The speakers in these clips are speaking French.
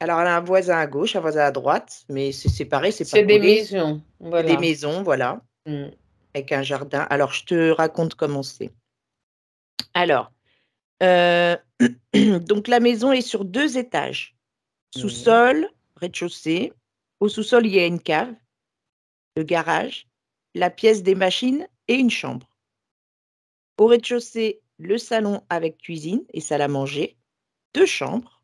Alors, elle a un voisin à gauche, un voisin à droite, mais c'est séparé, c'est pas C'est des collé. maisons, C'est des voilà. maisons, voilà, Mmh. avec un jardin. Alors, je te raconte comment c'est. Alors, heu, donc la maison est sur 2 étages. Oui. Sous-sol, rez-de-chaussée. Au sous-sol, il y a une cave, le garage, la pièce des machines et une chambre. Au rez-de-chaussée, le salon avec cuisine et salle à manger, 2 chambres.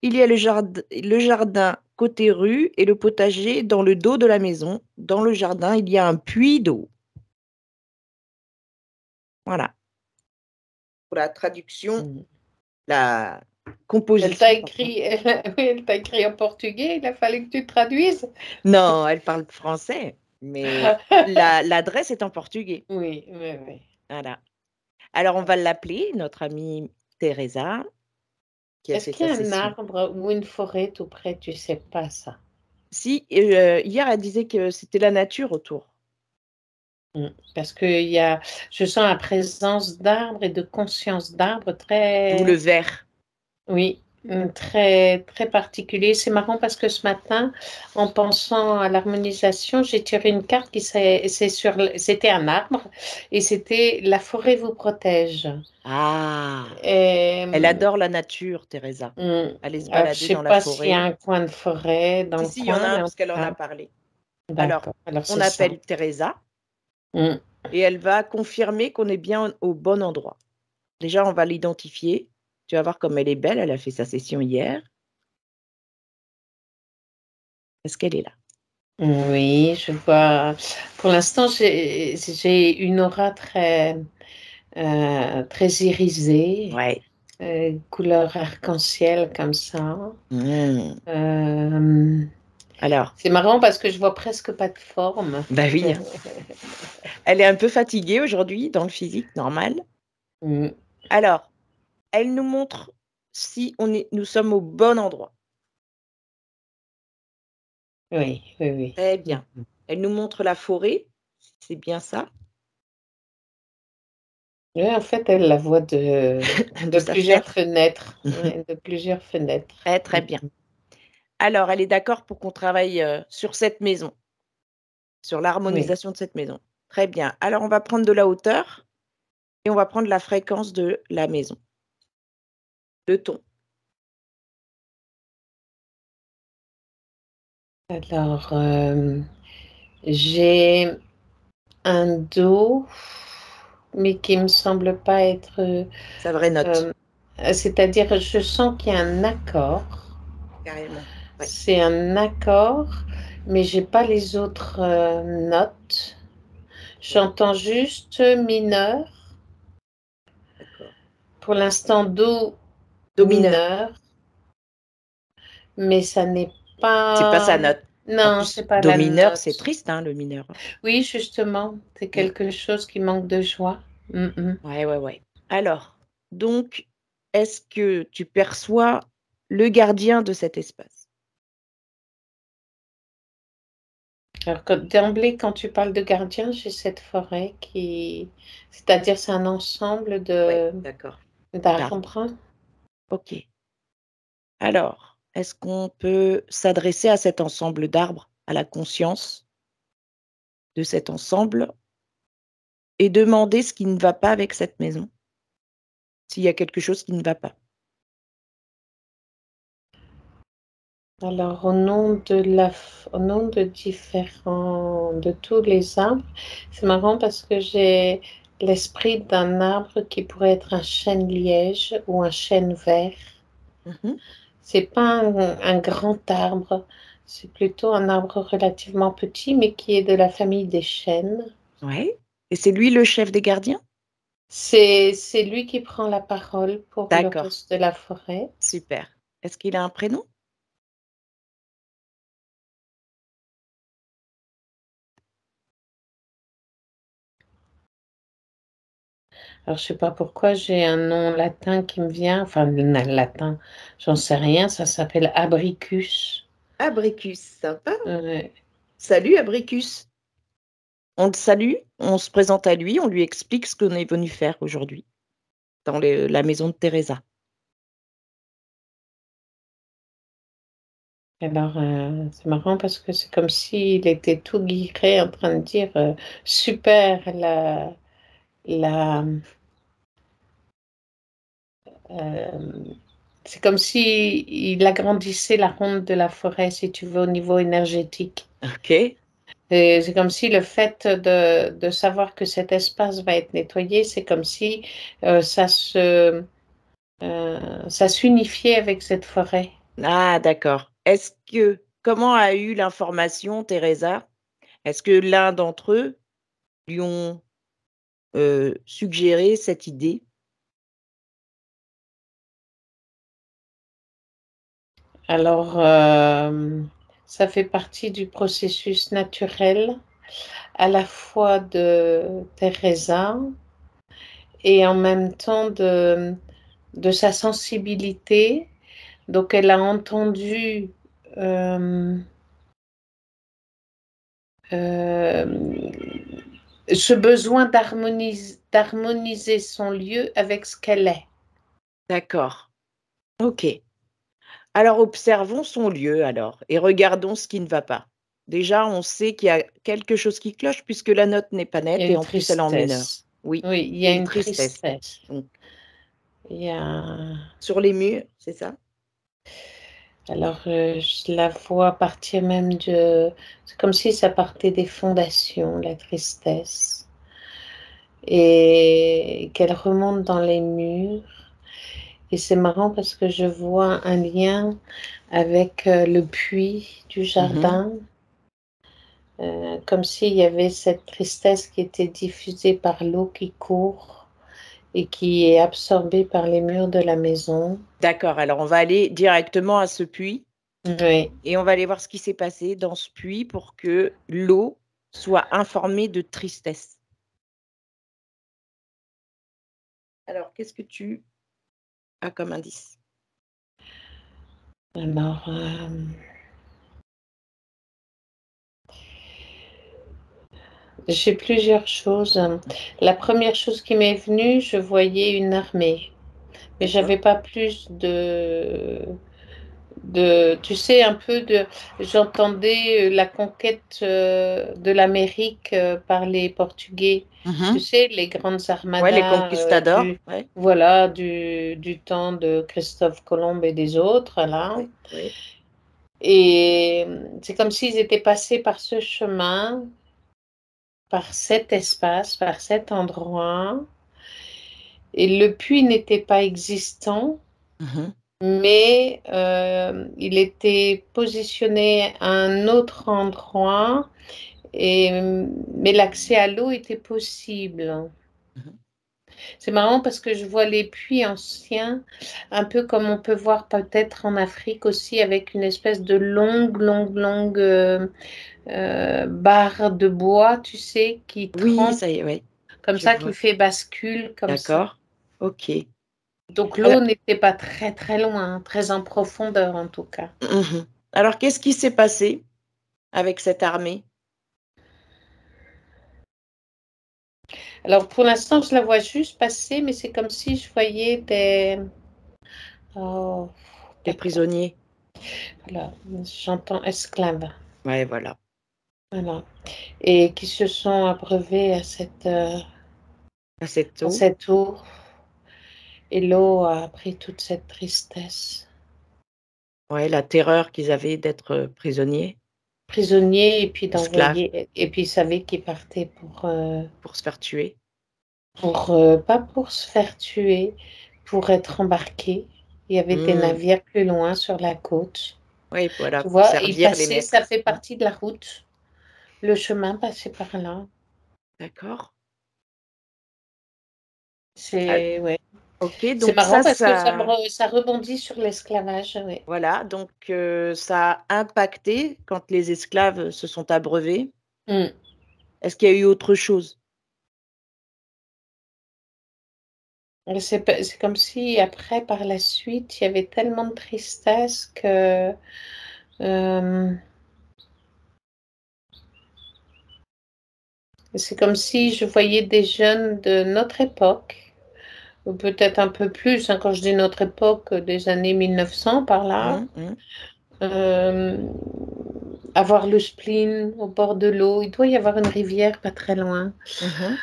Il y a le jardin côté rue et le potager dans le dos de la maison. Dans le jardin, il y a un puits d'eau. Voilà, pour la traduction, Mmh. la Elle t'a composition, pardon. écrit oui, elle t'a écrit en portugais, il a fallu que tu traduises? Non, elle parle français, mais l'adresse est en portugais. Oui, oui, oui. Voilà. Alors on va l'appeler notre amie Teresa, qui a Est-ce fait qu'il sa y a un session. arbre ou une forêt tout près? Tu sais pas ça? Si, hier elle disait que c'était la nature autour. Mmh. Parce qu'il y a je sens la présence d'arbres et de conscience d'arbres D'où le très vert. oui, très très particulier. C'est marrant parce que ce matin, en pensant à l'harmonisation, j'ai tiré une carte qui c'est sur l c'était un arbre et c'était «La forêt vous protège». Ah! Elle Hem, adore la nature, Teresa. Aller se alors je balader sais dans la pas s'il y a forêt. un coin de forêt dans Si, le si, il y en a coin, un mais en parce tout qu'elle en a cas parlé. Alors, d'accord, alors on c'est ça. appelle Teresa Mmh. et elle va confirmer qu'on est bien au bon endroit. Déjà, on va l'identifier. Tu vas voir comme elle est belle, elle a fait sa session hier. Est-ce qu'elle est là? Oui, je vois. Pour l'instant, j'ai une aura très, très irisée, Ouais. couleur arc-en-ciel comme ça. Mmh. Hem, Alors, c'est marrant parce que je vois presque pas de forme. bah oui, hein. Elle est un peu fatiguée aujourd'hui dans le physique, normal. Mmh. Alors, elle nous montre si nous sommes au bon endroit. Oui, oui, oui. Très Mmh bien. mh. Elle nous montre la forêt, c'est bien ça, Oui, en fait, elle la voit de de sa plusieurs fenêtre. fenêtres, ouais, de plusieurs fenêtres. Très, Mmh très bien. mh. Alors, elle est d'accord pour qu'on travaille, sur cette maison, sur Oui. l'harmonisation de cette maison. Très bien. Alors, on va prendre de la hauteur et on va prendre la fréquence de la maison, le ton. Alors, j'ai un do, mais qui me semble pas être, Sa vraie note, hem, c'est-à-dire je sens qu'il y a un accord. carrément. Ouais, C'est un accord, mais j'ai pas les autres, notes. ouais, J'entends juste mineur. d'accord. Pour l'instant do Do mineur, mineur, mais ça n'est c'est pas pas sa note. En non, c'est plus, pas do la mineur, c'est note. triste, hein, le mineur, hein. Oui, justement, c'est Mmh. quelque chose qui manque de joie. Mmh mh. Ouais, ouais, ouais. Alors, donc, est-ce que tu perçois le gardien de cet espace? Alors que d'emblée, quand tu parles de gardien, j'ai cette forêt qui c'est-à-dire c'est un ensemble Ouais, de d'accord. D'arbres. d'arbres? OK. Alors, est-ce qu'on peut s'adresser à cet ensemble d'arbres, à la conscience de cet ensemble et demander ce qui ne va pas avec cette maison? S'il y a quelque chose qui ne va pas? Alors au nom de différents de tous les arbres, c'est marrant parce que j'ai l'esprit d'un arbre qui pourrait être un chêne-liège ou un chêne vert. Mmh. C'est pas un grand arbre, c'est plutôt un arbre relativement petit, mais qui est de la famille des chênes. Ouais, et c'est lui le chef des gardiens? C'est lui qui prend la parole pour le D'accord, reste de la forêt. super. Est-ce qu'il a un prénom? Alors je sais pas pourquoi j'ai un nom latin qui me vient, enfin na latin, j'en sais rien, ça s'appelle Abricus. Abricus, sympa. Ouais. Salut Abricus. On le salue, on se présente à lui, on lui explique ce qu'on est venu faire aujourd'hui dans la maison de Teresa. Alors, c'est marrant parce que c'est comme s'il était tout guiré en train de dire super, la, euh, c'est comme si il agrandissait la ronde de la forêt, si tu veux, au niveau énergétique. Ok. Et c'est comme si le fait de savoir que cet espace va être nettoyé, c'est comme si euh, ça se, ça s'unifiait avec cette forêt. Ah, d'accord. Comment a eu l'information, Teresa? Est-ce que l'un d'entre eux lui ont suggéré cette idée? Alors, ça fait partie du processus naturel à la fois de Teresa et en même temps de sa sensibilité. Donc, elle a entendu euh, euh, ce besoin d'harmoniser son lieu avec ce qu'elle est. D'accord. OK. Alors observons son lieu alors et regardons ce qui ne va pas. Déjà, on sait qu'il y a quelque chose qui cloche puisque la note n'est pas Il y nette a et une en plus elle est en mineur. tristesse. Oui, Oui, il y il y a a une une tristesse. tristesse. Donc Il y a... sur les murs, c'est ça? Alors, je la vois partir même de... C'est comme si ça partait des fondations, la tristesse, et qu'elle remonte dans les murs. Et c'est marrant parce que je vois un lien avec le puits du Mmh. jardin, comme s'il y avait cette tristesse qui était diffusée par l'eau qui court et qui est absorbée par les murs de la maison. D'accord, alors on va aller directement à ce puits Oui. et on va aller voir ce qui s'est passé dans ce puits pour que l'eau soit informée de tristesse. Alors qu'est-ce que tu as comme indice? Alors, j'ai plusieurs choses. La première chose qui m'est venue, je voyais une armée, mais D'accord. j'avais pas plus tu sais, un peu de, j'entendais la conquête de l'Amérique par les Portugais. Tu Mmh. sais, les grandes Ouais, les armadas conquistadors, ouais, voilà, du temps de Christophe Colomb et des autres, là. ouais, ouais. Et c'est comme s'ils étaient passés par ce chemin, par cet espace, par cet endroit. Et le puits n'était pas existant, Mmh. mais il était positionné à un autre endroit, mais l'accès à l'eau était possible. Mmh. C'est marrant parce que je vois les puits anciens, un peu comme on peut voir peut-être en Afrique aussi, avec une espèce de longue barre de bois, tu sais, qui Oui, trempe ça y est, ouais, comme je ça, qui vois. fait bascule comme ça. D'accord. OK. Donc l'eau Alors n'était pas très très loin, très en profondeur en tout cas. mmh. Alors qu'est-ce qui s'est passé avec cette armée? Alors pour l'instant, je la vois juste passer, mais c'est comme si je voyais des... Oh, Des d'accord. prisonniers? Voilà, j'entends esclaves. Ouais, voilà. Voilà. Et qui se sont abreuvés À cette à eau? cette eau. Et l'eau a pris toute cette tristesse. Ouais, la terreur qu'ils avaient d'être, prisonniers, Prisonniers, et puis esclaves, d'envoyer, et puis ils savaient qu'ils partaient pour se faire tuer. pas pour se faire tuer, pour être embarqués. Il y avait des Mmh. navires plus loin sur la côte. Oui, voilà, Tu pour vois, ils servir les passaient, ça maîtres. fait Mmh. partie de la route. Le chemin passait par là. D'accord. Al C'est ouais. OK, C'est donc marrant ça parce que ça ça rebondit sur l'esclavage, oui. voilà, donc ça a impacté quand les esclaves se sont abreuvés. Mmh. Est-ce qu'il y a eu autre chose? Et c'est comme si après, par la suite, il y avait tellement de tristesse que, hem, c'est comme si je voyais des jeunes de notre époque, ou peut-être un peu plus, hein, quand je dis notre époque, des années 1900 par là, Mmh mh. euh, avoir le spleen au bord de l'eau. Il doit y avoir une rivière pas très loin Mhm.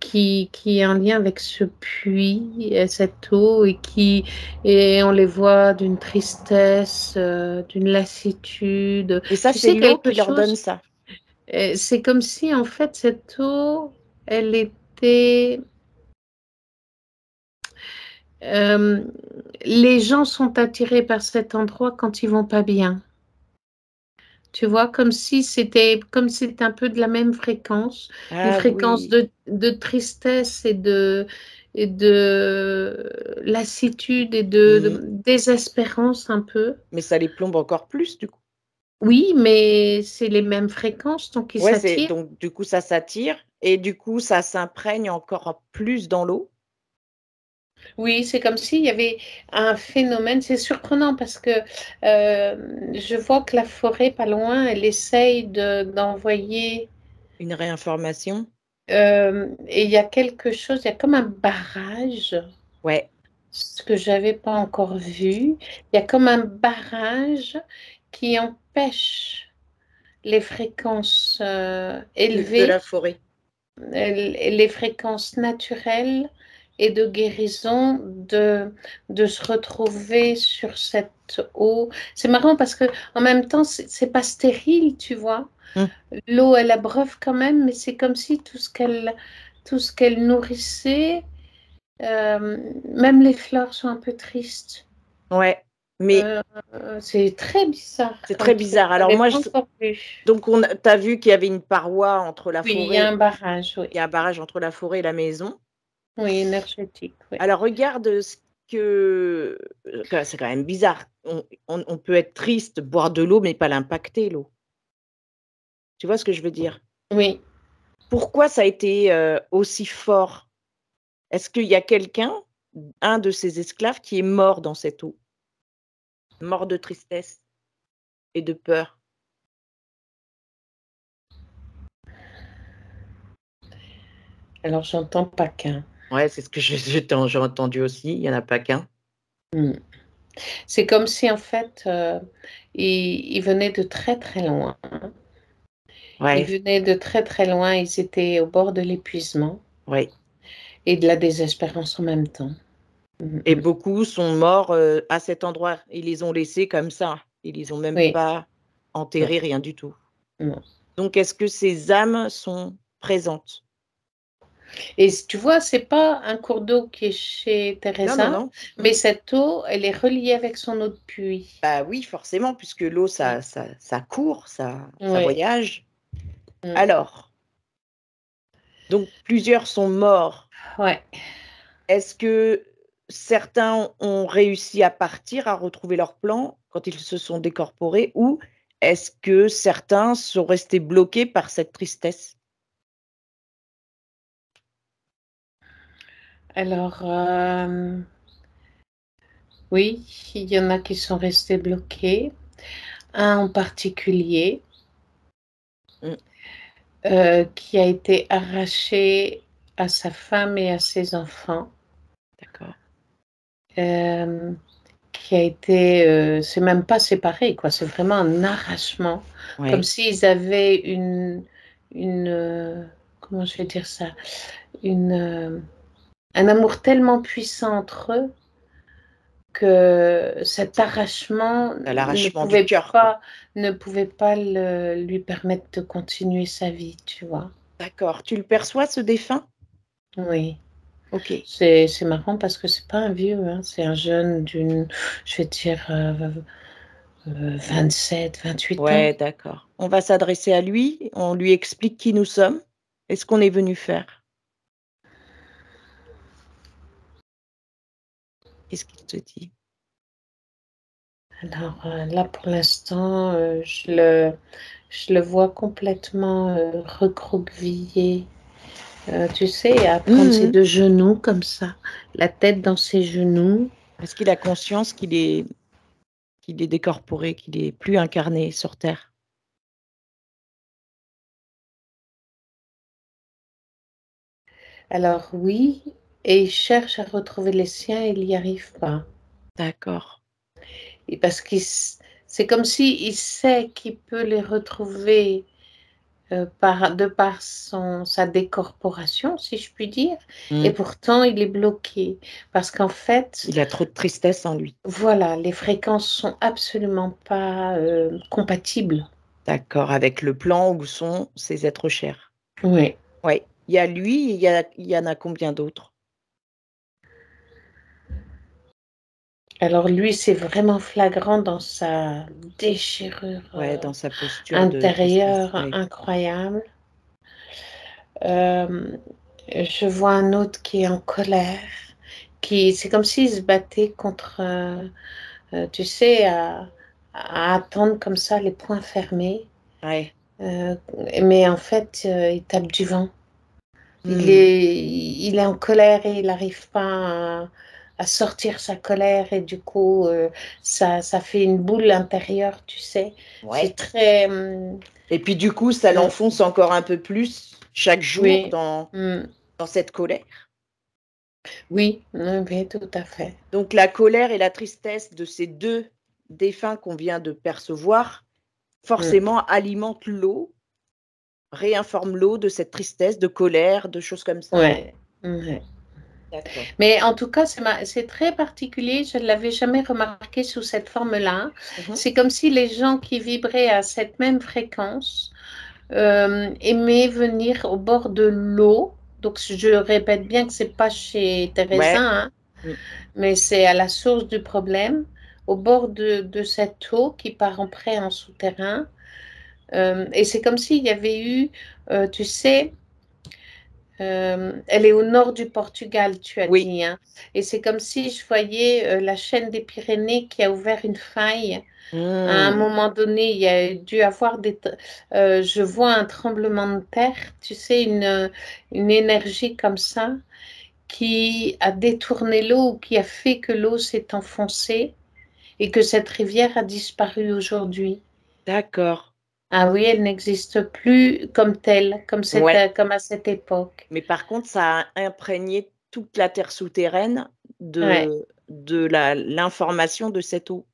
qui est en lien avec ce puits, et cette eau, et on les voit d'une tristesse, d'une lassitude. Et ça, Tu c'est sais, l'eau quelque qui leur donne chose, ça. c'est comme si en fait cette eau, elle était... euh, les gens sont attirés par cet endroit quand ils vont pas bien. Tu vois, comme si c'était un peu de la même fréquence, une Ah fréquence oui, de tristesse et de lassitude et mm. de désespérance un peu. Mais ça les plombe encore plus, du coup. Oui, mais c'est les mêmes fréquences, donc ils Ouais, c'est s'attirent. donc du coup ça s'attire et du coup ça s'imprègne encore plus dans l'eau. Oui, c'est comme s'il y avait un phénomène. C'est surprenant parce que je vois que la forêt, pas loin, elle essaye d'envoyer. Une réinformation. Et il y a quelque chose, il y a comme un barrage, Ouais. ce que j'avais pas encore vu. Il y a comme un barrage qui empêche les fréquences De élevées, la forêt. les fréquences naturelles et de guérison de se retrouver sur cette eau. C'est marrant parce que en même temps, c'est pas stérile, tu vois. Mm. L'eau, elle abreuve quand même, mais c'est comme si tout ce qu'elle nourrissait, même les fleurs sont un peu tristes. Ouais. Mais Euh, c'est très bizarre c'est comme très truc. bizarre. Je Alors l'avais moi, pas encore vu. donc t'as vu qu'il y avait une paroi entre la Oui, il y a forêt, un barrage, oui. il y a un barrage entre la forêt et la maison. Oui, énergétique, oui. Alors regarde ce que c'est quand même bizarre. On peut être triste, boire de l'eau, mais pas l'impacter, l'eau. Tu vois ce que je veux dire? Oui. Pourquoi ça a été, aussi fort? Est-ce qu'il y a quelqu'un, un de ces esclaves qui est mort dans cette eau? Mort de tristesse et de peur? Alors, j'entends pas qu'un. Ouais, c'est ce que j'ai entendu aussi, il y en a pas qu'un. Hmm. C'est comme si, en fait, ils venaient de très, très loin. Ils Ouais, venaient de très, très loin. Ils étaient au bord de l'épuisement ouais, et de la désespérance en même temps. Hmm, et hmm. beaucoup sont morts, à cet endroit. Ils les ont laissés comme ça. Ils les ont même Oui, pas non, enterrés, rien du tout. non. Donc est-ce que ces âmes sont présentes? Et tu vois, c'est pas un cours d'eau qui est chez Non, non, Teresa, non. mais Mmh. cette eau, elle est reliée avec son eau de puits. Bah, oui, forcément, puisque l'eau, Mm. ça court, ça Oui. voyage. Mm. Alors, donc plusieurs sont morts. Ouais. Est-ce que certains ont réussi à partir, à retrouver leur plan quand ils se sont décorporés? Ou est-ce que certains sont restés bloqués par cette tristesse? Alors, oui, il y en a qui sont restés bloqués. Un en particulier Mmh, qui a été arraché à sa femme et à ses enfants. d'accord. euh, qui a été, c'est même pas séparé, quoi. C'est vraiment un arrachement, comme Ouais, s'ils avaient comment je vais dire ça, une, un amour tellement puissant entre eux que cet arrachement à l'arrachement du cœur, quoi. ne pouvait pas lui permettre de continuer sa vie, tu vois. D'accord. Tu le perçois, ce défunt? Oui. OK. C'est marrant parce que c'est pas un vieux, hein, c'est un jeune je vais dire, 27, 28 ans. Ouais, d'accord. On va s'adresser à lui, on lui explique qui nous sommes et ce qu'on est venu faire. Qu'est-ce qu'il te dit? Alors là, pour l'instant, je le vois complètement recroquevillé, tu sais, à prendre ses Mmh. deux genoux comme ça, la tête dans ses genoux. Est-ce qu'il a conscience qu'il est décorporé, qu'il est plus incarné sur terre? Alors oui, et il cherche à retrouver les siens, il n'y arrive pas. D'accord. Et parce C'est comme s'il sait qu'il peut les retrouver de par sa décorporation, si je puis dire, et pourtant il est bloqué. Parce qu'en fait, Il a trop de tristesse en lui. voilà, les fréquences sont absolument pas compatibles. D'accord, avec le plan où sont ses êtres chers. Oui. Ouais, il y a lui, il y en a combien d'autres? Alors lui, c'est vraiment flagrant dans sa déchirure Ouais, dans sa posture de tristesse, intérieure oui. incroyable. Je vois un autre qui est en colère, c'est comme s'il se battait contre, tu sais, à attendre comme ça les poings fermés. Ouais. Euh, mais en fait, il tape du vent. Mmh. Il est en colère et il n'arrive pas à sortir sa colère et du coup, ça fait une boule intérieure, tu sais. Ouais. C'est très... Et puis du coup, ça l'enfonce encore un peu plus chaque jour oui, mm, dans cette colère. oui, oui, tout à fait. Donc la colère et la tristesse de ces 2 défunts qu'on vient de percevoir, Mm, forcément alimentent l'eau, réinforment l'eau de cette tristesse, de colère, de choses comme ça. ouais, ouais. D'accord. Mais en tout cas, c'est très particulier. Je ne l'avais jamais remarqué sous cette forme-là. Mmh. C'est comme si les gens qui vibraient à cette même fréquence aimaient venir au bord de l'eau. Donc, je répète bien que c'est pas chez Teresa, Ouais. hein, Mmh. mais c'est à la source du problème, au bord de cette eau qui part après en souterrain. Et c'est comme s'il y avait eu, tu sais, elle est au nord du Portugal, tu as Oui. dit, hein. Et c'est comme si je voyais la chaîne des Pyrénées qui a ouvert une faille. À un Mmh. moment donné, il y a dû avoir je vois un tremblement de terre, tu sais, une énergie comme ça qui a détourné l'eau ou qui a fait que l'eau s'est enfoncée et que cette rivière a disparu aujourd'hui. D'accord. Ah oui, elle n'existe plus comme telle, Ouais. comme à cette époque. Mais par contre, ça a imprégné toute la terre souterraine Ouais. de l'information de cette eau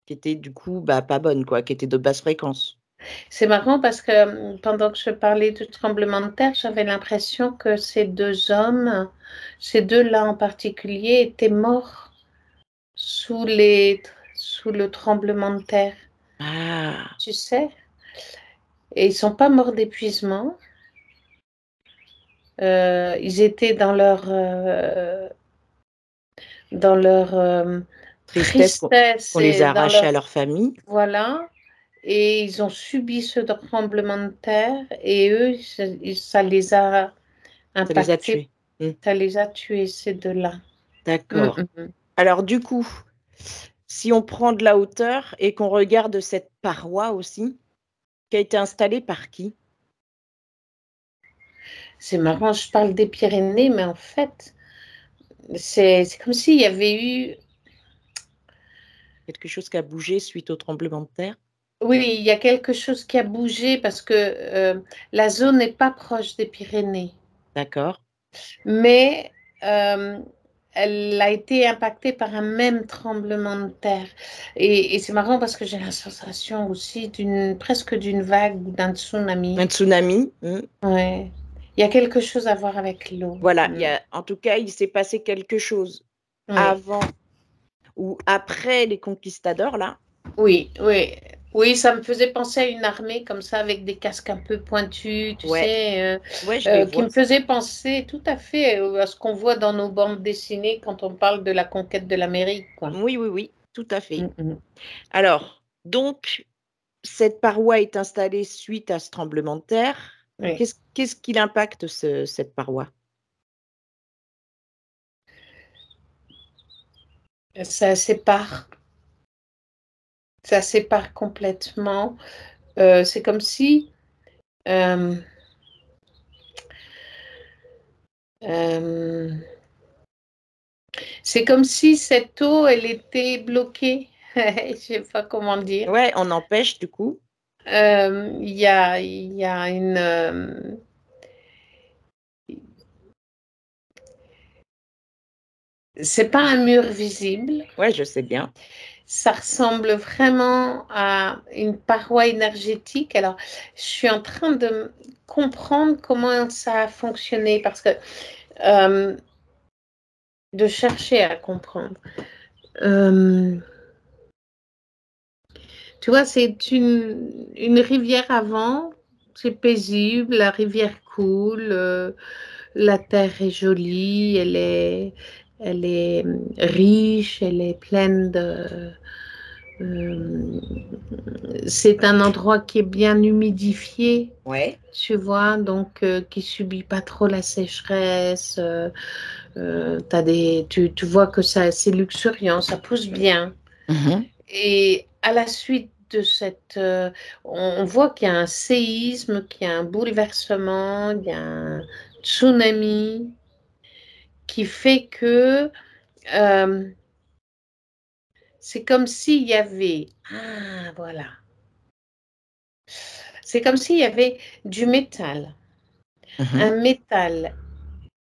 qui était du coup, bah, pas bonne quoi, qui était de basse fréquence. C'est marrant parce que pendant que je parlais du tremblement de terre, j'avais l'impression que ces deux hommes, ces deux-là en particulier, étaient morts sous sous le tremblement de terre, Ah! tu sais. Et ils sont pas morts d'épuisement. Ils étaient dans leur Tristesse tristesse qu'on les et a dans arrachés leur à leur famille, voilà. Et ils ont subi ce tremblement de terre et eux, ça les a ça les a impactés, tués. Mmh, ça les a tués, ces deux-là. Mm, d'accord. mm, mm. Alors du coup, si on prend de la hauteur et qu'on regarde cette paroi aussi, qui a été installée par qui? C'est marrant, je parle des Pyrénées, mais en fait, c'est comme s'il y avait eu, Quelque chose qui a bougé suite au tremblement de terre? oui, il y a quelque chose qui a bougé parce que la zone n'est pas proche des Pyrénées, D'accord. mais euh, elle a été impactée par un même tremblement de terre. Et c'est marrant parce que j'ai la sensation aussi presque d'une vague ou d'un tsunami. Un tsunami? Mmh. Ouais. Il y a quelque chose à voir avec l'eau. Voilà, il y Mm. a en tout cas, il s'est passé quelque chose Oui. avant ou après les conquistadors là? Oui, oui, oui, ça me faisait penser à une armée comme ça avec des casques un peu pointus, tu Ouais, sais, ouais, je les qui vois. me faisait penser tout à fait à ce qu'on voit dans nos bandes dessinées quand on parle de la conquête de l'Amérique, quoi. Oui, oui, oui, tout à fait. Mm, mm. Alors, donc cette paroi est installée suite à ce tremblement de terre. Oui, Qu'est-ce qui l'impacte cette paroi? ça sépare, ça sépare complètement. C'est comme si, euh, euh, c'est comme si cette eau, elle était bloquée. Je sais pas comment dire. Ouais, on empêche du coup. Il y a une. C'est pas un mur visible, Ouais, je sais bien. ça ressemble vraiment à une paroi énergétique. Alors, je suis en train de comprendre comment ça a fonctionné parce que de chercher à comprendre. Tu vois, c'est une rivière avant, c'est paisible, la rivière coule, la terre est jolie, elle est riche, elle est pleine de... c'est un endroit qui est bien humidifié, Ouais. tu vois, donc qui subit pas trop la sécheresse. Tu vois que ça, c'est luxuriant, ça pousse bien. Mhm. Et à la suite de on voit qu'il y a un séisme, qu'il y a un bouleversement, il y a un tsunami qui fait que euh, c'est comme s'il y avait, ah voilà, c'est comme s'il y avait du métal, Mhm. un métal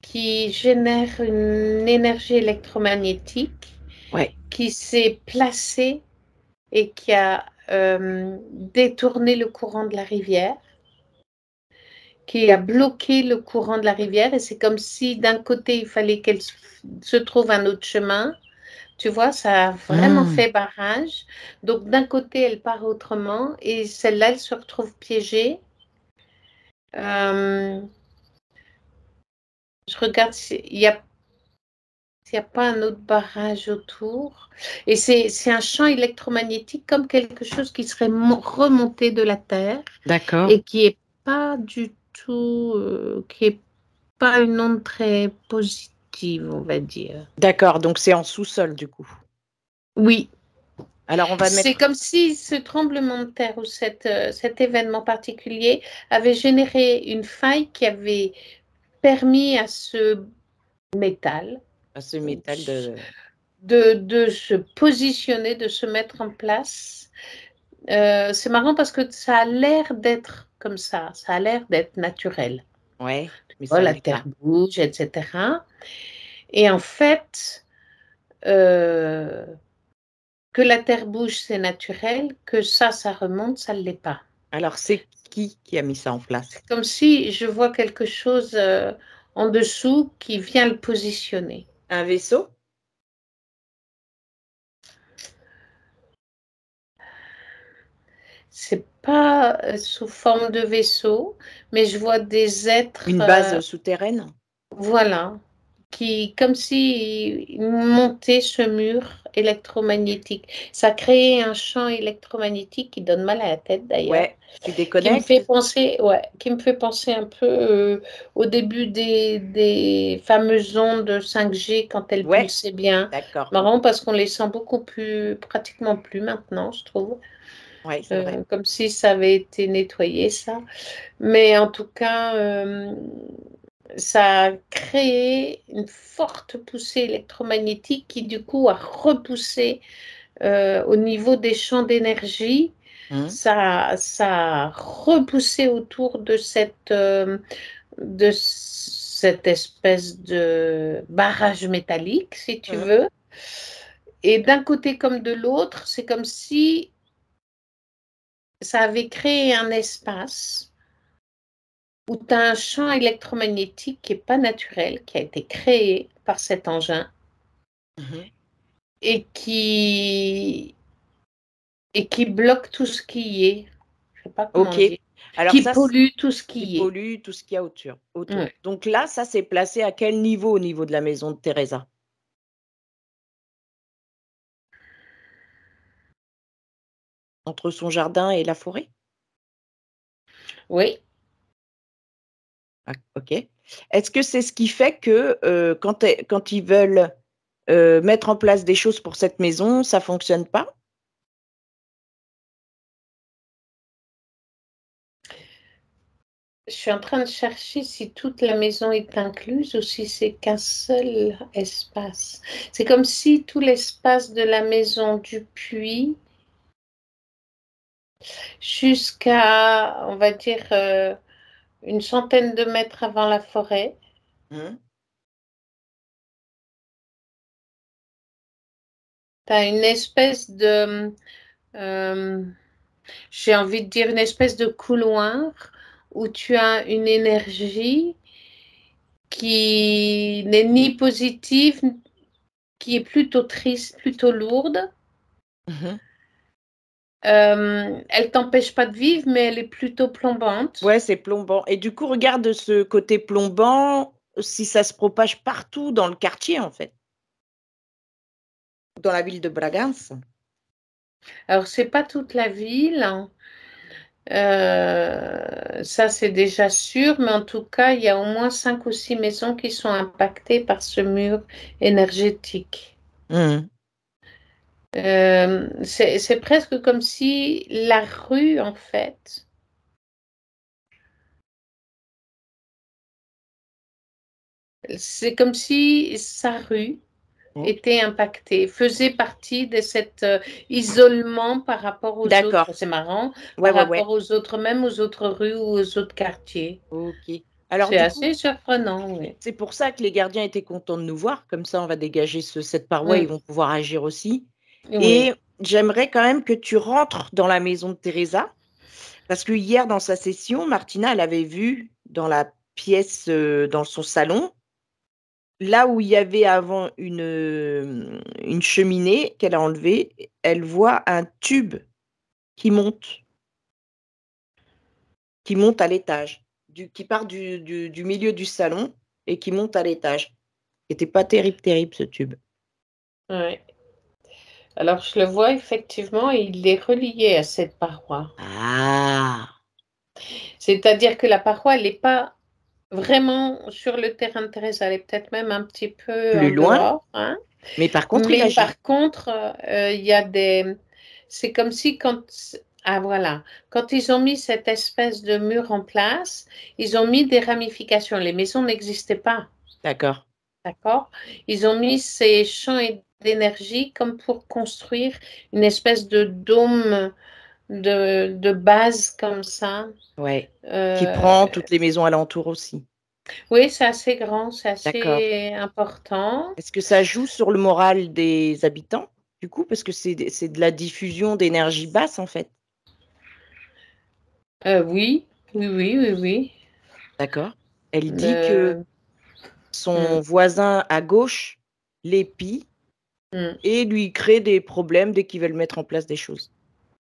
qui génère une énergie électromagnétique Ouais. qui s'est placé et qui a détourné le courant de la rivière, qui a bloqué le courant de la rivière. Et c'est comme si d'un côté, il fallait qu'elle se trouve un autre chemin. Tu vois, ça a vraiment Hmm. fait barrage. Donc d'un côté, elle part autrement et celle-là, elle se retrouve piégée. Euh, je regarde s'il n'y a pas un autre barrage autour. Et c'est un champ électromagnétique comme quelque chose qui serait remonté de la Terre D'accord. et qui est pas du tout, qui est pas une onde très positive, on va dire. D'accord, donc c'est en sous-sol du coup. Oui, Alors on va c'est mettre. comme si ce tremblement de terre ou cet événement particulier avait généré une faille qui avait permis à ce métal Ce métal de. de se positionner, de se mettre en place. C'est marrant parce que ça a l'air d'être comme ça a l'air d'être naturel. Ouais, mais Oh, ça la l'est terre pas. bouge, etc. Et en fait, euh, que la terre bouge, c'est naturel, que ça remonte, ça ne l'est pas. Alors c'est qui a mis ça en place? C'est comme si je vois quelque chose en dessous qui vient le positionner. Un vaisseau? C'est pas sous forme de vaisseau, mais je vois des êtres, Une base souterraine? voilà, qui, comme si montaient ce mur électromagnétique. Ça crée un champ électromagnétique qui donne mal à la tête d'ailleurs, Ouais, tu qui me fait déconnectes? penser, ouais, qui me fait penser un peu au début des fameuses ondes 5G quand elles Ouais, pulsaient bien. d'accord. Marrant parce qu'on les sent beaucoup plus, pratiquement plus maintenant, je trouve. Ouais, c'est vrai. Comme si ça avait été nettoyé, ça. Mais en tout cas, ça a créé une forte poussée électromagnétique qui, du coup, a repoussé au niveau des champs d'énergie. Hmm. Ça a repoussé autour de cette espèce de barrage métallique, si tu Hmm. veux. Et d'un côté comme de l'autre, c'est comme si ça avait créé un espace où tu as un champ électromagnétique qui n'est pas naturel, qui a été créé par cet engin Mhm. et qui bloque tout ce qui y est. Je ne sais pas comment Ok. dire. Alors Qui ça, pollue tout ce qui qui est. pollue tout ce qu'il y a autour. Ouais. Donc là, ça s'est placé à quel niveau au niveau de la maison de Teresa? Entre son jardin et la forêt? Oui, Ah, OK. Est-ce que c'est ce qui fait que, quand ils veulent, mettre en place des choses pour cette maison, ça fonctionne pas? je suis en train de chercher si toute la maison est incluse ou si c'est qu'un seul espace. C'est comme si tout l'espace de la maison du puits jusqu'à, on va dire, une centaine de mètres avant la forêt, Mmh. tu as une espèce de, j'ai envie de dire une espèce de couloir où tu as une énergie qui n'est ni positive, qui est plutôt triste, plutôt lourde. Mmh. Elle t'empêche pas de vivre, mais elle est plutôt plombante. Ouais, c'est plombant et du coup, regarde ce côté plombant, si ça se propage partout dans le quartier, en fait, dans la ville de Bragança. Alors, c'est pas toute la ville, hein. Ça, c'est déjà sûr, mais en tout cas, il y a au moins 5 ou 6 maisons qui sont impactées par ce mur énergétique. Mmh. C'est presque comme si la rue, en fait, c'est comme si sa rue OK. était impactée, faisait partie de cet isolement par rapport aux D'accord. autres. C'est marrant, Ouais, par ouais, ouais. rapport aux autres, même aux autres rues ou aux autres quartiers. OK. Alors C'est du coup, assez surprenant, oui. c'est pour ça que les gardiens étaient contents de nous voir, comme ça on va dégager cette paroi, ils Mm, vont pouvoir agir aussi oui. et j'aimerais quand même que tu rentres dans la maison de Teresa, parce que hier dans sa session, Martina, elle avait vu dans la pièce, dans son salon, là où il y avait avant une cheminée qu'elle a enlevée, elle voit un tube qui monte, qui monte à l'étage, qui part du milieu du salon et qui monte à l'étage. C'était pas terrible, terrible ce tube. Ouais. Alors, je le vois effectivement, il est relié à cette paroi. Ah! C'est-à-dire que la paroi, elle n'est pas vraiment sur le terrain de Thérèse, elle est peut-être même un petit peu en Plus loin, dehors, hein. mais par contre il Mais agit. par contre, il y a des c'est comme si quand ah voilà, quand ils ont mis cette espèce de mur en place, ils ont mis des ramifications. Les maisons n'existaient pas, D'accord. d'accord? Ils ont mis ces champs d'énergie comme pour construire une espèce de dôme de base comme ça. Ouais. Qui Heu, prend toutes les maisons alentours aussi. oui, c'est assez grand, c'est D'accord. assez important. Est-ce que ça joue sur le moral des habitants, du coup? Parce que c'est de la diffusion d'énergie basse, en fait. Oui, oui, oui, oui, oui. D'accord. Elle dit que Heu, mmh, son voisin à gauche l'épie mmh, et lui crée des problèmes dès qu'ils veulent mettre en place des choses.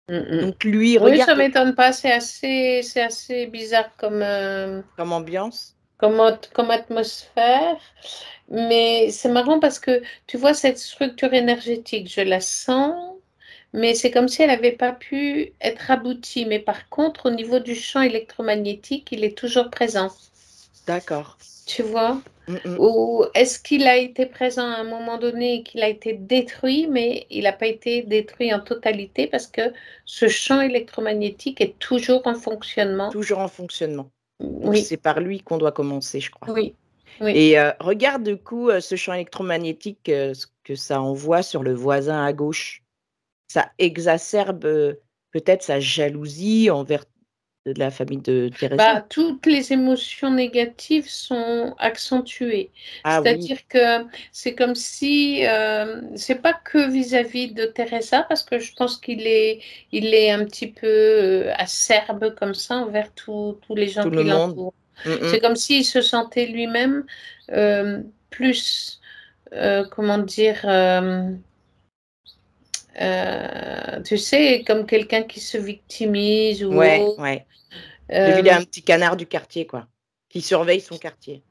mmh mh. Donc lui, Oui, ça regarde m'étonne pas, c'est assez bizarre comme, comme ambiance. comme atmosphère, mais c'est marrant parce que tu vois cette structure énergétique, je la sens, mais c'est comme si elle avait pas pu être aboutie. Mais par contre, au niveau du champ électromagnétique, il est toujours présent. D'accord. Tu vois? Mmh mh. Ou est-ce qu'il a été présent à un moment donné et qu'il a été détruit, mais il n'a pas été détruit en totalité parce que ce champ électromagnétique est toujours en fonctionnement? Toujours en fonctionnement. Donc Oui, c'est par lui qu'on doit commencer, je crois. oui, oui. Et regarde du coup, ce champ électromagnétique, ce que ça envoie sur le voisin à gauche. Ça exacerbe, peut-être sa jalousie envers de la famille de Teresa? Bah, toutes les émotions négatives sont accentuées. Ah oui, C'est-à-dire que c'est comme si, c'est pas que vis-à-vis de Teresa, parce que je pense il est un petit peu, acerbe comme ça envers tous les gens tout le qui monde. l'entourent. Mmh mh. C'est comme s'il se sentait lui-même, plus, comment dire? Tu sais, comme quelqu'un qui se victimise ou Ouais, autre. ouais. Lui, il est Hem un petit canard du quartier, quoi, qui surveille son quartier.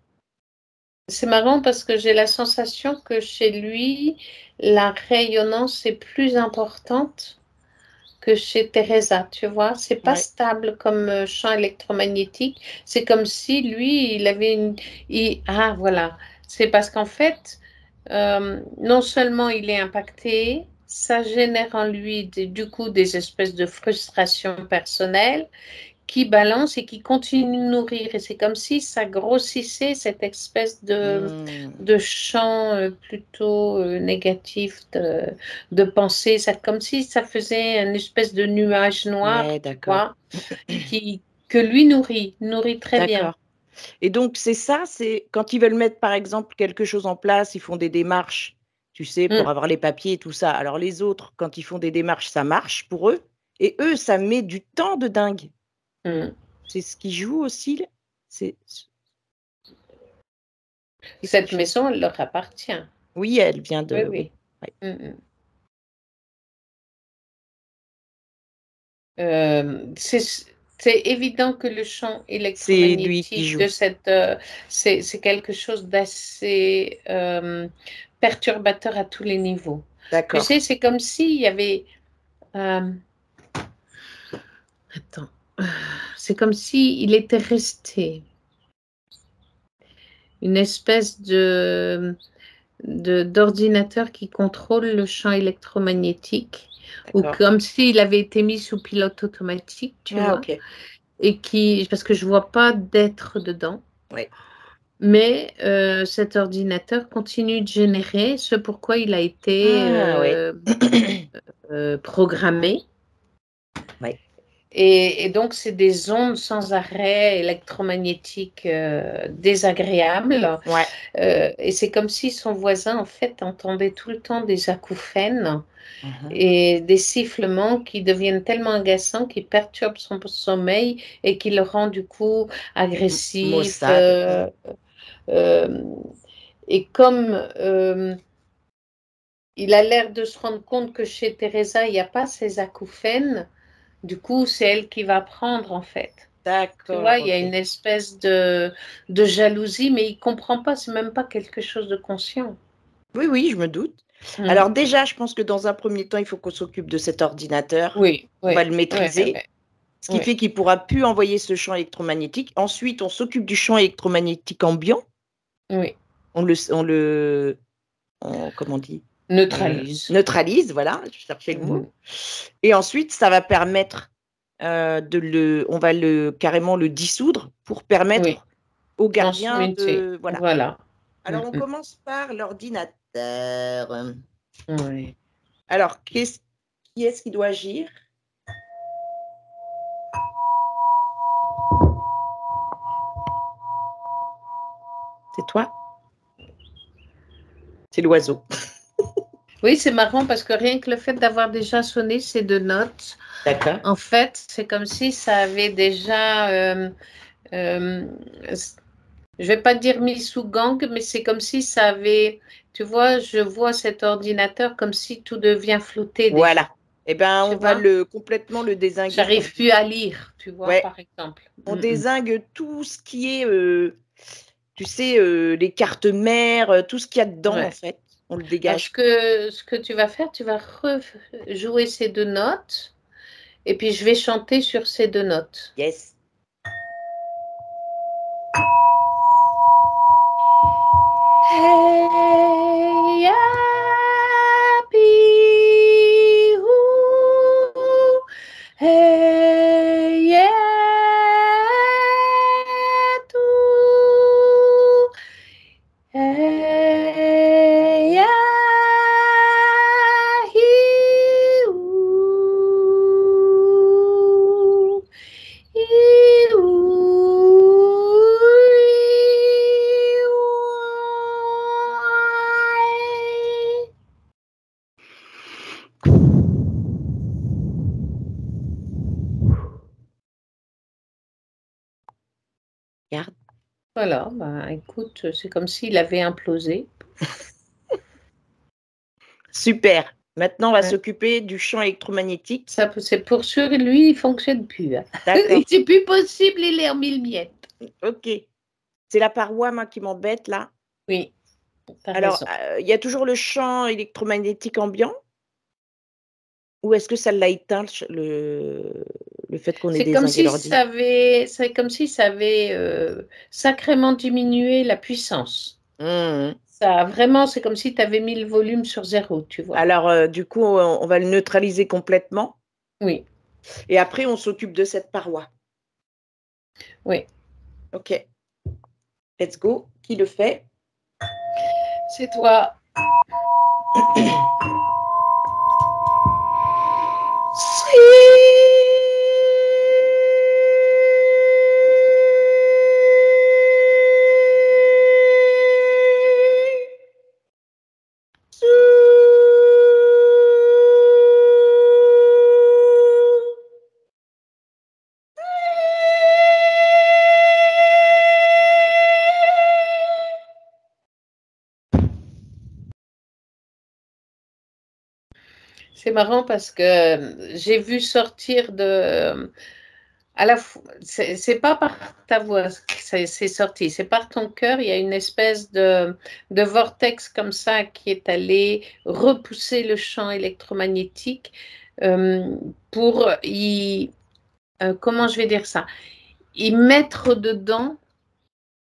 C'est marrant parce que j'ai la sensation que chez lui, la rayonnance est plus importante que chez Teresa, tu vois? C'est pas Ouais, stable comme, champ électromagnétique. C'est comme si lui, il avait une ah voilà, c'est parce qu'en fait, non seulement il est impacté, ça génère en lui du coup des espèces de frustrations personnelles qui balance et qui continue de nourrir et c'est comme si ça grossissait cette espèce mmh, de champ, plutôt, négatif de pensée. Ça comme si ça faisait une espèce de nuage noir, ouais, tu d'accord. vois? Qui que lui nourrit très bien. D'accord et donc c'est ça, c'est quand ils veulent mettre, par exemple, quelque chose en place, ils font des démarches tu sais, pour avoir les papiers et tout ça. Alors les autres, quand ils font des démarches, ça marche pour eux et eux, ça met du temps de dingue. C'est ce qui joue aussi, là. C'est Cette maison, elle leur appartient. Oui, elle vient de Oui. Ouais. C'est évident que le champ C'est lui qui électromagnétique joue. de cette, c'est quelque chose d'assez perturbateur à tous les niveaux. Tu D'accord. sais, c'est comme s'il y avait, attends, c'est comme s'il était resté une espèce d'ordinateur qui contrôle le champ électromagnétique, ou D'accord. comme s'il avait été mis sous pilote automatique, tu vois. OK. Et qui, parce que je vois pas d'être dedans. Oui. Mais cet ordinateur continue de générer ce pourquoi il a été programmé. Oui. Et donc, c'est des ondes sans arrêt électromagnétiques désagréables. Ouais. Et c'est comme si son voisin, en fait, entendait tout le temps des acouphènes Mmh. et des sifflements qui deviennent tellement agaçants, qui perturbent son sommeil et qui le rend du coup agressif. Maussade. Et comme il a l'air de se rendre compte que chez Teresa, il n'y a pas ces acouphènes, du coup, c'est elle qui va prendre en fait. Tu D'accord, vois, il y a OK. une espèce de jalousie, mais il ne comprend pas, c'est même pas quelque chose de conscient. Oui, oui, je me doute. Alors déjà, je pense que dans un premier temps, il faut qu'on s'occupe de cet ordinateur. Oui, On va oui, le maîtriser, ce qui fait qu'il ne pourra plus envoyer ce champ électromagnétique. Ensuite, on s'occupe du champ électromagnétique ambiant. oui. Comment on dit? Neutralise. Voilà, je cherchais le mot. Et ensuite, ça va permettre, on va carrément le dissoudre pour Oui, permettre aux gardiens transmuter. de voilà. Voilà. Alors on commence par l'ordinateur. Oui. Alors qui est-ce qui doit agir? C'est toi? C'est l'oiseau. Oui, c'est marrant parce que rien que le fait d'avoir déjà sonné ces deux notes, D'accord. en fait, c'est comme si ça avait déjà, je vais pas dire mis sous gang, mais c'est comme si ça avait, tu vois, je vois cet ordinateur comme si tout devient flouté déjà. Voilà. Eh ben, Tu on va vois? complètement le dézinguer J'arrive plus à lire, tu vois, Ouais, par exemple. on dézingue tout ce qui est, tu sais, les cartes mères, tout ce qu'il y a dedans en Ouais. fait, on le Alors, dégage. ce que tu vas faire, tu vas rejouer ces deux notes et puis je vais chanter sur ces deux notes. Yes. Hey, happy, ooh, hey, yeah, too. Hey, yeah, ooh, Regarde. Voilà, bah, écoute, c'est comme s'il avait implosé. Super. Maintenant, on va Ouais. s'occuper du champ électromagnétique. Ça, c'est pour sûr, lui, il fonctionne plus. Hein. D'accord. C'est plus possible, il est en mille miettes. OK. C'est la paroi, moi, qui m'embête là. Oui, t'as Alors, raison. il y a toujours le champ électromagnétique ambiant? Ou est-ce que ça l'a éteint le fait qu'on ait C'est comme dézingué si l'ordi? c'est comme si ça avait sacrément diminué la puissance. Mmh. Ça a vraiment, c'est comme si tu avais mis le volume sur zéro, tu vois. Alors, du coup, on va le neutraliser complètement Oui, et après on s'occupe de cette paroi. oui. OK. Let's go. Qui le fait? C'est toi. C'est marrant parce que j'ai vu sortir de... À la fois, c'est pas par ta voix que c'est sorti, c'est par ton cœur. Il y a une espèce de vortex comme ça qui est allé repousser le champ électromagnétique pour y, comment je vais dire ça, y mettre dedans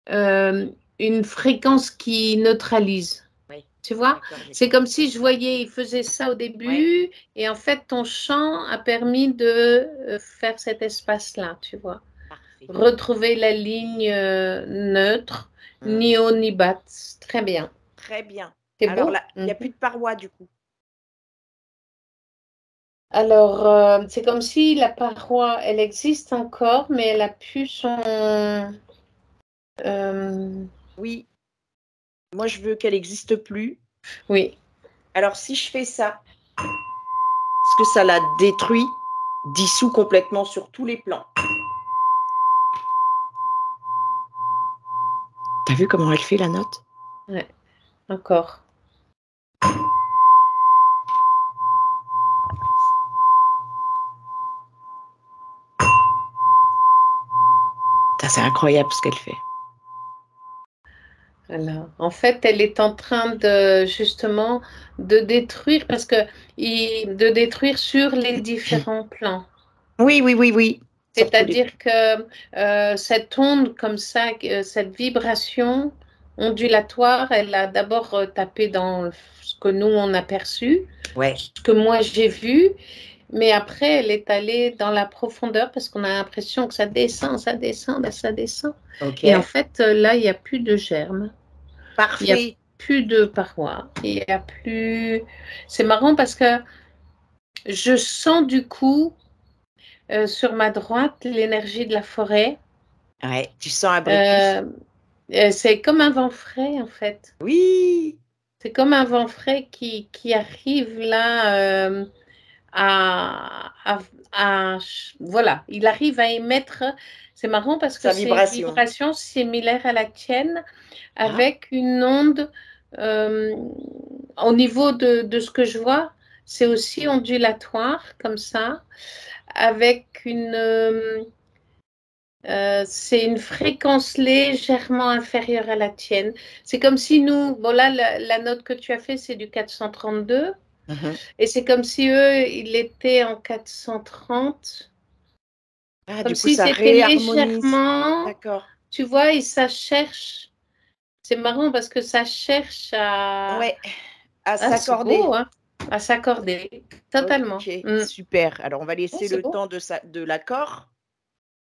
une fréquence qui neutralise. Oui, Tu vois, d'accord, j'ai c'est comme compris. si je voyais, il faisait ça au début, Ouais, et en fait, ton champ a permis de faire cet espace-là, tu vois. parfait. Retrouver la ligne neutre, Mm. ni haut ni bas. Très bien. Très bien. C'est Alors beau. là, il n'y a plus de parois du coup. Alors, c'est comme si la paroi, elle existe encore, mais elle a plus son... Oui, moi je veux qu'elle n'existe plus. oui. Alors si je fais ça, est-ce que ça la détruit, dissout complètement sur tous les plans? T'as vu comment elle fait la note? Ouais, encore. C'est incroyable ce qu'elle fait. Voilà. En fait, elle est en train de justement de détruire parce que de détruire sur les différents plans. Oui, oui, oui, oui. Sur tous les... C'est-à-dire que cette onde comme ça, cette vibration ondulatoire, elle a d'abord tapé dans ce que nous on a perçu, Ouais, ce que moi j'ai vu, mais après elle est allée dans la profondeur parce qu'on a l'impression que ça descend, ça descend, ben, ça descend. ok. Et en fait, là, il n'y a plus de germes. Il n'y a Parfait. plus de parois. Il y a plus. C'est marrant parce que je sens du coup sur ma droite l'énergie de la forêt. Ouais, tu sens abricus? Euh, c'est comme un vent frais en fait. Oui. C'est comme un vent frais qui arrive là à, voilà, il arrive à émettre. C'est marrant parce que Sa c'est une vibration. vibration similaire à la tienne Ah, avec une onde euh, au niveau de ce que je vois. C'est aussi ondulatoire comme ça, avec c'est une fréquence légèrement inférieure à la tienne. C'est comme si nous, bon là, la note que tu as fait, c'est du 432, mhm. et c'est comme si eux, ils étaient en 430, Ah, comme du coup, si ça c'était réharmonise. légèrement, D'accord. tu vois, et ça cherche, c'est marrant parce que ça cherche à, Ouais, à ah, c'est beau, s'accorder. hein, à s'accorder, totalement. Ok, super. Alors, on va Ouais, laisser c'est le beau. temps de l'accord,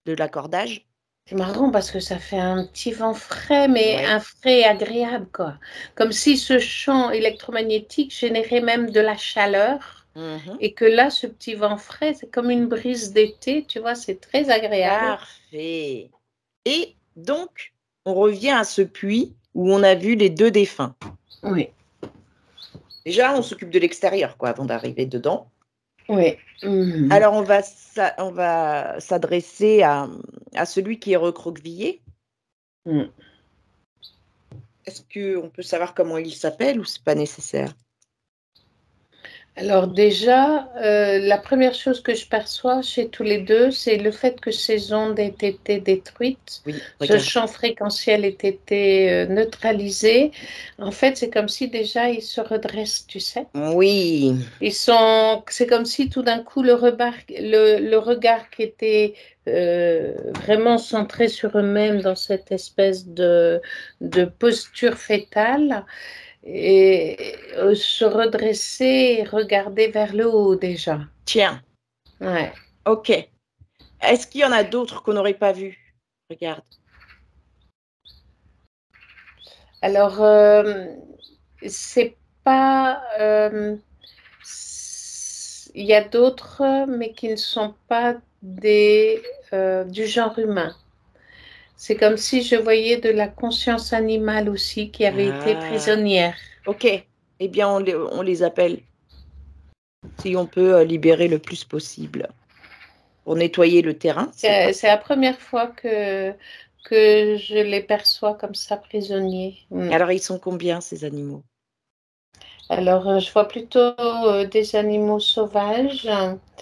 de l'accordage. C'est marrant parce que ça fait un petit vent frais, mais Ouais. un frais agréable, quoi. Comme si ce champ électromagnétique générait même de la chaleur Mhm. et que là, ce petit vent frais, c'est comme une brise d'été, tu vois, c'est très agréable. Parfait. Et donc, on revient à ce puits où on a vu les deux défunts. Oui, Déjà, on s'occupe de l'extérieur, quoi, avant d'arriver dedans. oui. Mhm. Alors, on va s'adresser à celui qui est recroquevillé. Mhm. Est-ce qu'on peut savoir comment il s'appelle ou c'est pas nécessaire? Alors déjà, la première chose que je perçois chez tous les deux, c'est le fait que ces ondes aient été détruites, Oui, ce regarde. champ fréquentiel ait été neutralisé. En fait, c'est comme si déjà ils se redressent, tu sais. Oui, C'est comme si tout d'un coup le regard qui était vraiment centré sur eux-mêmes dans cette espèce de posture fétale et se redresser et regarder vers le haut déjà. tiens, Ouais. ok. Est-ce qu'il y en a d'autres qu'on n'aurait pas vus? Regarde. Alors, c'est pas. Il y a d'autres, mais qui ne sont pas du genre humain. C'est comme si je voyais de la conscience animale aussi qui avait été Ah, prisonnière. ok. Eh bien, on les appelle, si on peut libérer le plus possible pour nettoyer le terrain. C'est C'est parfait. la première fois que je les perçois comme ça prisonniers. Mm. Alors, ils sont combien, ces animaux? Alors, je vois plutôt des animaux sauvages.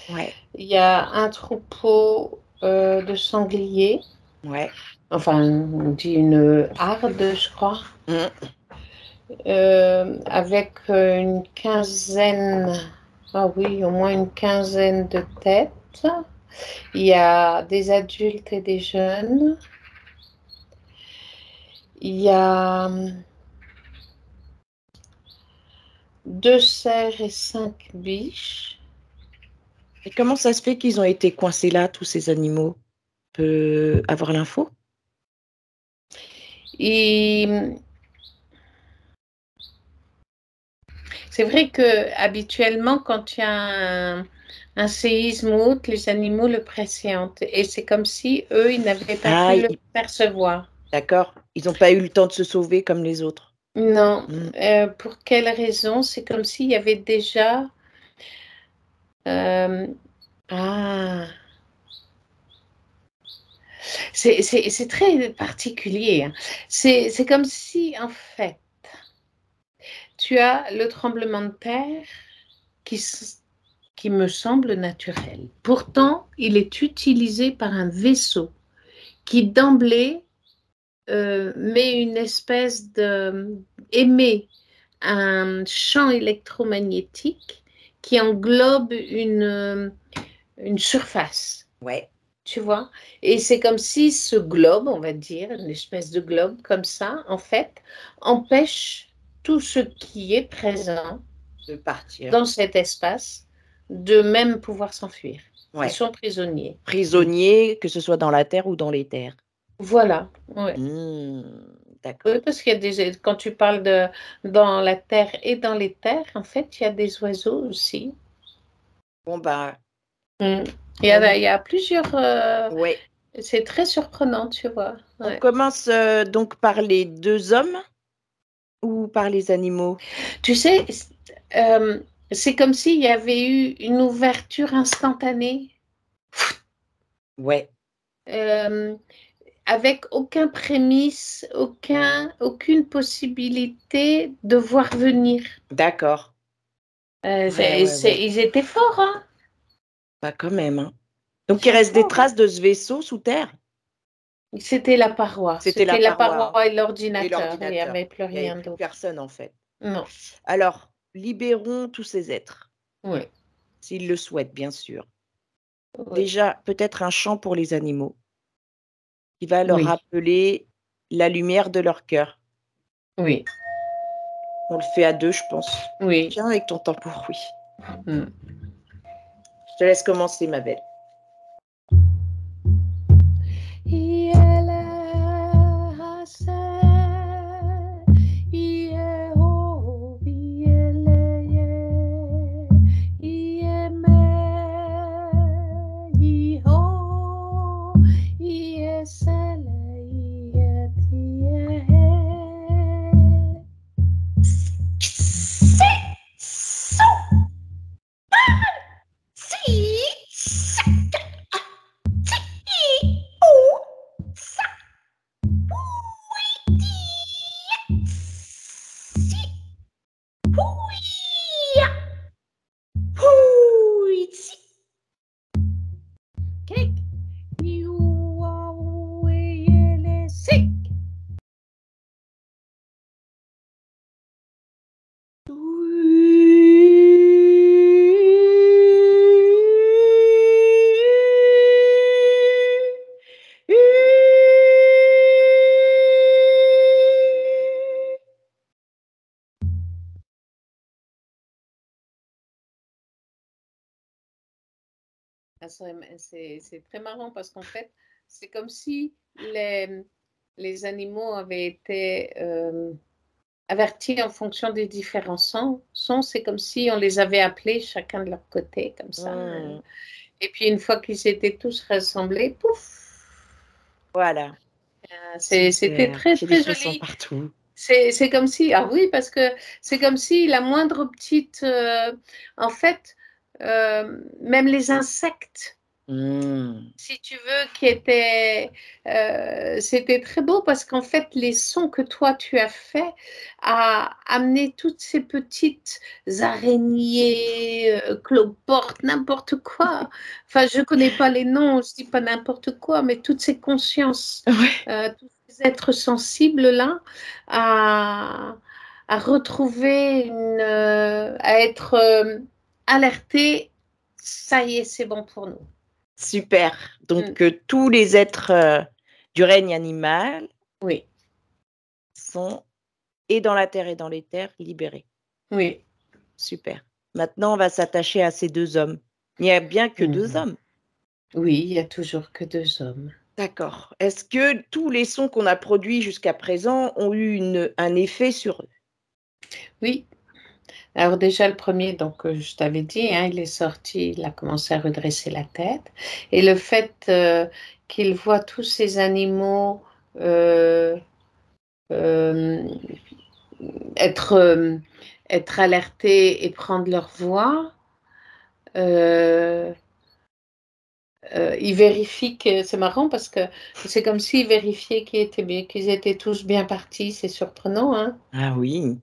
Ouais, Il y a un troupeau de sangliers. ouais. Enfin, on dit une harde, je crois, Mm. avec une quinzaine, ah oui, au moins une quinzaine de têtes. Il y a des adultes et des jeunes. Il y a deux cerfs et cinq biches. Et comment ça se fait qu'ils ont été coincés là, tous ces animaux? Peut avoir l'info? Et c'est vrai que habituellement, quand il y a un séisme ou autre, les animaux le pressentent. Et c'est comme si eux, ils n'avaient pas Ah, pu le percevoir. d'accord. Ils n'ont pas eu le temps de se sauver comme les autres. Non. Mm. Pour quelle raison? C'est comme s'il y avait déjà... euh, ah, c'est très particulier, hein. C'est comme si, en fait, tu as le tremblement de terre qui, qui me semble naturel. Pourtant, il est utilisé par un vaisseau qui d'emblée met une espèce de... émet un champ électromagnétique qui englobe une surface, Ouais. tu vois. Et c'est comme si ce globe, on va dire, une espèce de globe comme ça, en fait, empêche tout ce qui est présent De partir. dans cet espace de même pouvoir s'enfuir. Ils Ouais. sont prisonniers. Mm. Prisonniers, que ce soit dans la terre ou dans les terres. Voilà, ouais. D'accord. Oui, parce qu'il y a des, quand tu parles de dans la terre et dans les terres, en fait, il y a des oiseaux aussi. Bon, bah, Mm. on, Il y a plusieurs. ouais. C'est très surprenant, tu vois. On Ouais. commence donc par les deux hommes ou par les animaux? Tu sais, euh, c'est comme s'il y avait eu une ouverture instantanée, Ouais. euh, avec aucun prémisse, aucune possibilité de voir venir. D'accord. Ouais, ouais, ouais. Ils étaient forts, hein? Bah, quand même, hein. Ils Donc, il sont reste des forts, hein. traces de ce vaisseau sous terre? C'était la C'était la paroi paroi et et l'ordinateur. Il n'y l'ordinateur. avait plus Il n'y avait rien plus d'autre. personne, en fait. Non. Alors, libérons tous ces êtres, Oui. s'ils le souhaitent, bien sûr. Oui. Déjà, peut-être un chant pour les animaux, qui va leur Oui. rappeler la lumière de leur cœur. Oui. On le fait à 2, je pense. Oui. Viens avec ton tambour, oui. Mm. Je te laisse commencer, ma belle. Ah, c'est très marrant parce qu'en fait, c'est comme si les animaux avaient été avertis en fonction des différents sons. C'est comme si on les avait appelés chacun de leur côté, comme ça. Mmh. Et puis une fois qu'ils étaient tous rassemblés, pouf! Voilà, C'était super. très, J'ai des très frissons joli. partout. C'est comme si, ah oui, parce que c'est comme si la moindre petite, en fait, même les insectes. si tu veux, c'était très beau parce qu'en fait, les sons que toi tu as fait a amené toutes ces petites araignées, cloportes, n'importe quoi. Enfin, je connais pas les noms, je dis pas n'importe quoi, mais toutes ces consciences, Ouais. tous ces êtres sensibles là, à, à retrouver à être alertés. Ça y est, c'est bon pour nous. Super. Mm. Donc, tous les êtres, du règne animal Oui, sont et dans la terre et dans les terres libérés. oui. Super. Maintenant, on va s'attacher à ces 2 hommes. Il n'y a bien que 2 Mhm. hommes? Oui, il y a toujours que deux hommes. D'accord. Est-ce que tous les sons qu'on a produits jusqu'à présent ont eu un effet sur eux? Oui. Alors déjà, le premier, donc je t'avais dit, hein, il est sorti, il a commencé à redresser la tête. Et le fait qu'il voit tous ces animaux euh, euh, être, être alertés et prendre leur voix, euh, il vérifie que c'est marrant parce que c'est comme s'il vérifiait qu'ils étaient tous bien partis. C'est surprenant, hein? Ah oui.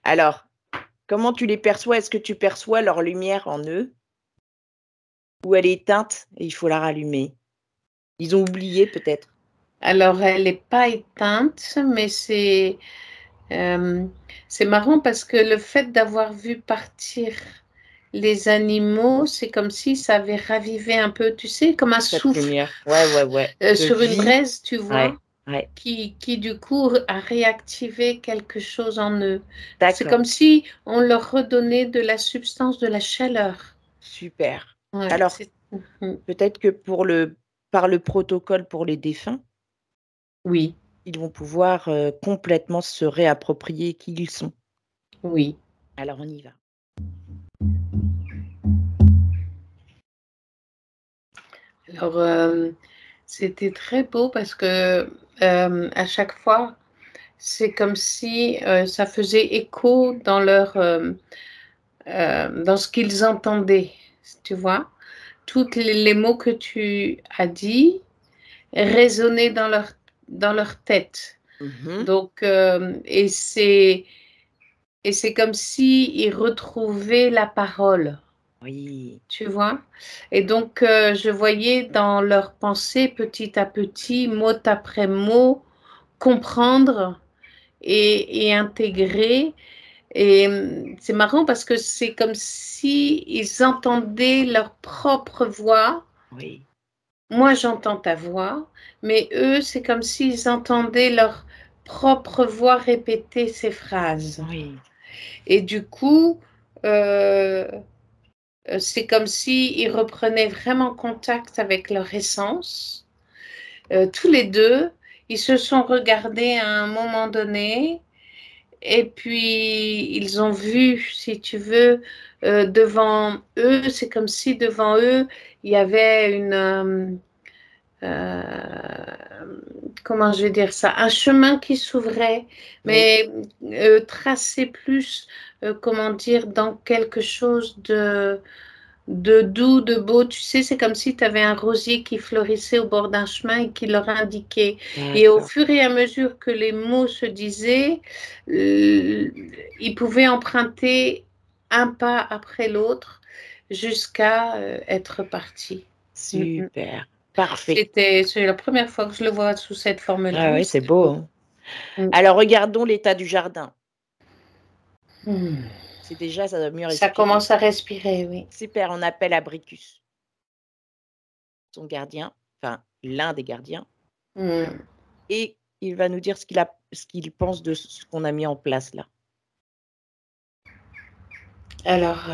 Alors, comment tu les perçois? Est-ce que tu perçois leur lumière en eux ou elle est éteinte et il faut la rallumer? Ils ont oublié peut-être? Alors, elle n'est pas éteinte, mais euh, c'est marrant parce que le fait d'avoir vu partir les animaux, c'est comme si ça avait ravivé un peu, tu sais, comme un Cette souffle lumière? Ouais, ouais, ouais. De sur une vie? braise, tu vois, Ouais, ouais. qui du coup a réactivé quelque chose en eux. C'est D'accord, comme si on leur redonnait de la substance, de la chaleur. super. Ouais, Alors, peut-être que par le protocole pour les défunts, oui, ils vont pouvoir, complètement se réapproprier qui ils sont. oui. Alors on y va. Alors, c'était très beau parce que à chaque fois, c'est comme si ça faisait écho dans dans ce qu'ils entendaient, tu vois. Tous les mots que tu as dit résonnaient dans leur tête. Mmh. Donc, et c'est comme si ils retrouvaient la parole. Oui. Tu vois? Et donc, je voyais dans leurs pensées, petit à petit, mot après mot, comprendre et intégrer. Et c'est marrant parce que c'est comme si ils entendaient leur propre voix. Oui, Moi, j'entends ta voix, mais eux, c'est comme s'ils entendaient leur propre voix répéter ces phrases. oui. Et du coup, euh, c'est comme si ils reprenaient vraiment contact avec leur essence. Tous les deux, ils se sont regardés à un moment donné et puis ils ont vu, si tu veux, devant eux, c'est comme si devant eux, il y avait comment je vais dire ça, un chemin qui s'ouvrait, Oui. mais tracé plus, comment dire, dans quelque chose de doux, de beau. Tu sais, c'est comme si tu avais un rosier qui fleurissait au bord d'un chemin et qui leur indiquait. Et au D'accord. fur et à mesure que les mots se disaient, euh, ils pouvaient emprunter un pas après l'autre jusqu'à être partis. Mm, mm. Super. Parfait. C'est la première fois que je le vois sous cette forme-là. Ah Oui, ouais, c'est c'était beau, beau. hein. Mm. Alors regardons l'état du jardin. Mm. C'est déjà ça doit mieux Ça respirer. commence à respirer, oui. Super, on appelle Abricus, son gardien, enfin l'un des gardiens Mm. et il va nous dire ce qu'il pense de ce qu'on a mis en place là. Alors,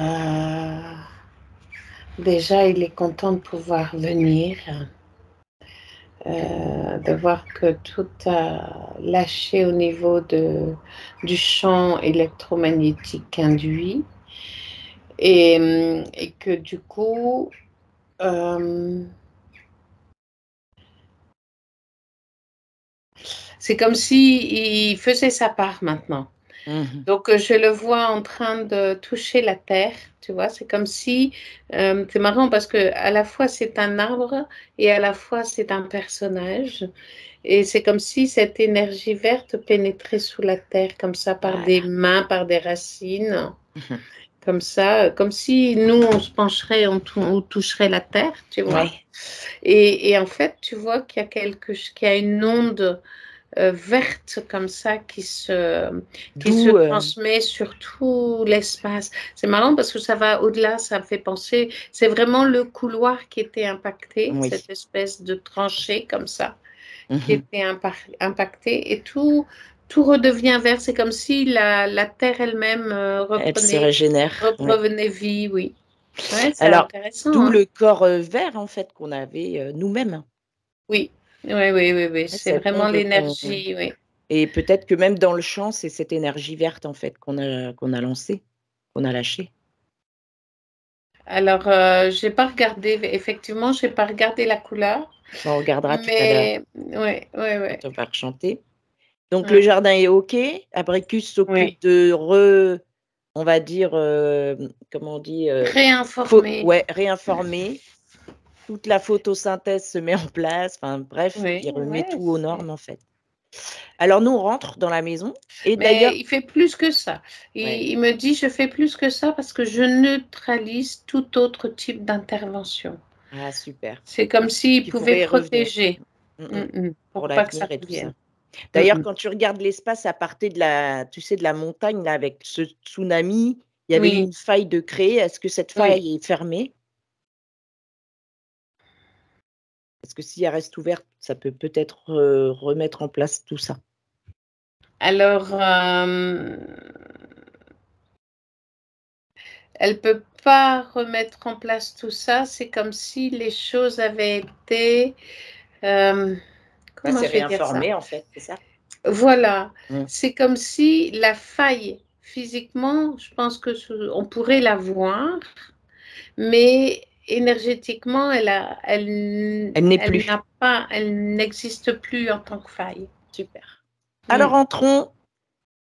déjà, il est content de pouvoir venir, de voir que tout a lâché au niveau du champ électromagnétique induit et que du coup, euh, c'est comme si il faisait sa part maintenant. Mhm. Donc, je le vois en train de toucher la terre, tu vois. C'est comme si, c'est marrant parce que à la fois c'est un arbre et à la fois c'est un personnage. Et c'est comme si cette énergie verte pénétrait sous la terre, comme ça, par des Voilà. mains, par des racines, Mhm. comme ça, comme si nous, on se pencherait, on toucherait la terre, tu vois. Ouais. Et en fait, tu vois qu'il y a une onde verte comme ça qui se D'où, transmet sur tout l'espace. C'est marrant parce que ça va au-delà, ça me fait penser, c'est vraiment le couloir qui était impacté, oui. cette espèce de tranchée comme ça qui Mhm. était impacté et tout redevient vert. C'est comme si la terre elle-même Elle se reprenait, régénère. Ouais. revenait vie, oui. Ouais, c'est Alors, intéressant, d'où hein. le corps vert, en fait, qu'on avait nous-mêmes. Oui, oui, oui, oui, oui. Ouais, C'est cette vraiment onde l'énergie, oui. et peut-être que même dans le champ, c'est cette énergie verte, en fait, qu'on a lancée, qu'on a lâchée. Alors, j'ai pas regardé, effectivement, j'ai pas regardé la couleur, On regardera tout à l'heure mais ouais, ouais, ouais, quand on va rechanter. Donc le ouais, jardin est OK. Abricus ouais. s'occupe de on va dire, comment on dit? Réinformer, Réinformer. Toute la photosynthèse se met en place. Enfin bref, oui, il remet ouais, tout aux normes, en fait. Alors nous, on rentre dans la maison et mais d'ailleurs il fait plus que ça. Il, ouais, il me dit, je fais plus que ça parce que je neutralise tout autre type d'intervention. ah super, C'est comme s'il qui pouvait pourrait revenir. protéger, Mmh mh, pour pour pas que ça l'avenir et tout ça. revienne. Mm, D'ailleurs, mm. quand tu regardes l'espace à partir de tu sais, de la montagne là avec ce tsunami, il y avait eu Oui, une faille de créer. Est-ce que cette oui. faille est fermée? Parce que si elle reste ouverte, ça peut peut-être, remettre en place tout ça. Alors, elle peut pas remettre en place tout ça. C'est comme si les choses avaient été, euh, Bah, comment c'est je vais dire ça? réinformé en fait, c'est ça? Voilà, Mmh. c'est comme si la faille, physiquement, je pense que on pourrait la voir, mais énergétiquement, Elle n'est elle plus. n'a pas, elle n'existe plus en tant que faille. Super. Alors Mm. entrons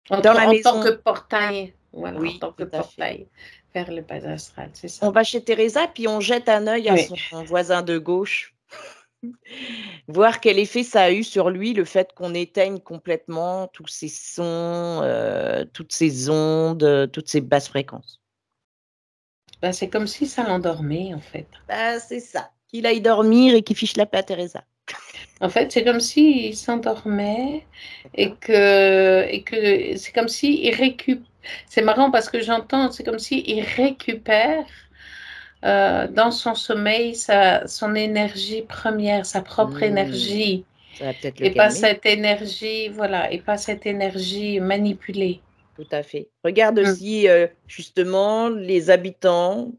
dans la En tant que maison. portail, voilà, en Oui, tant que tout à fait. portail vers le bas astral, c'est On ça. va chez Teresa, puis on jette un œil à Oui. son voisin de gauche, voir quel effet ça a eu sur lui, le fait qu'on éteigne complètement tous ces sons, toutes ces ondes, toutes ces basses fréquences. Ben, c'est comme si ça l'endormait, en fait. Bah, c'est ça, qu'il aille dormir et qu'il fiche la paix à Teresa. En fait, c'est comme s'il s'endormait D'accord. et que c'est comme s'il récupère. C'est marrant parce que j'entends, c'est comme s'il récupère dans son sommeil son énergie première, sa propre Mmh, énergie, ça va peut-être le et pas calmer. cette énergie, voilà, et pas cette énergie manipulée. Tout à fait. Regarde Mm, aussi, justement les habitants,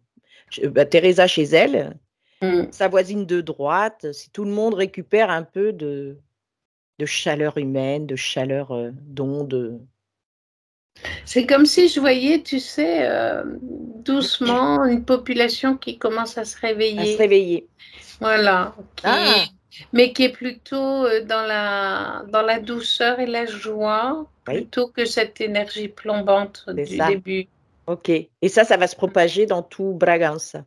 bah, Teresa chez elle, mm. sa voisine de droite, si tout le monde récupère un peu de chaleur humaine, de chaleur, d'ondes, C'est comme si je voyais, tu sais, doucement une population qui commence à se à se réveiller. réveiller. Voilà, Ah! mais qui est plutôt dans la douceur et la joie, Oui, plutôt que cette énergie plombante c'est du ça. début. OK et ça va se propager dans tout Bragança?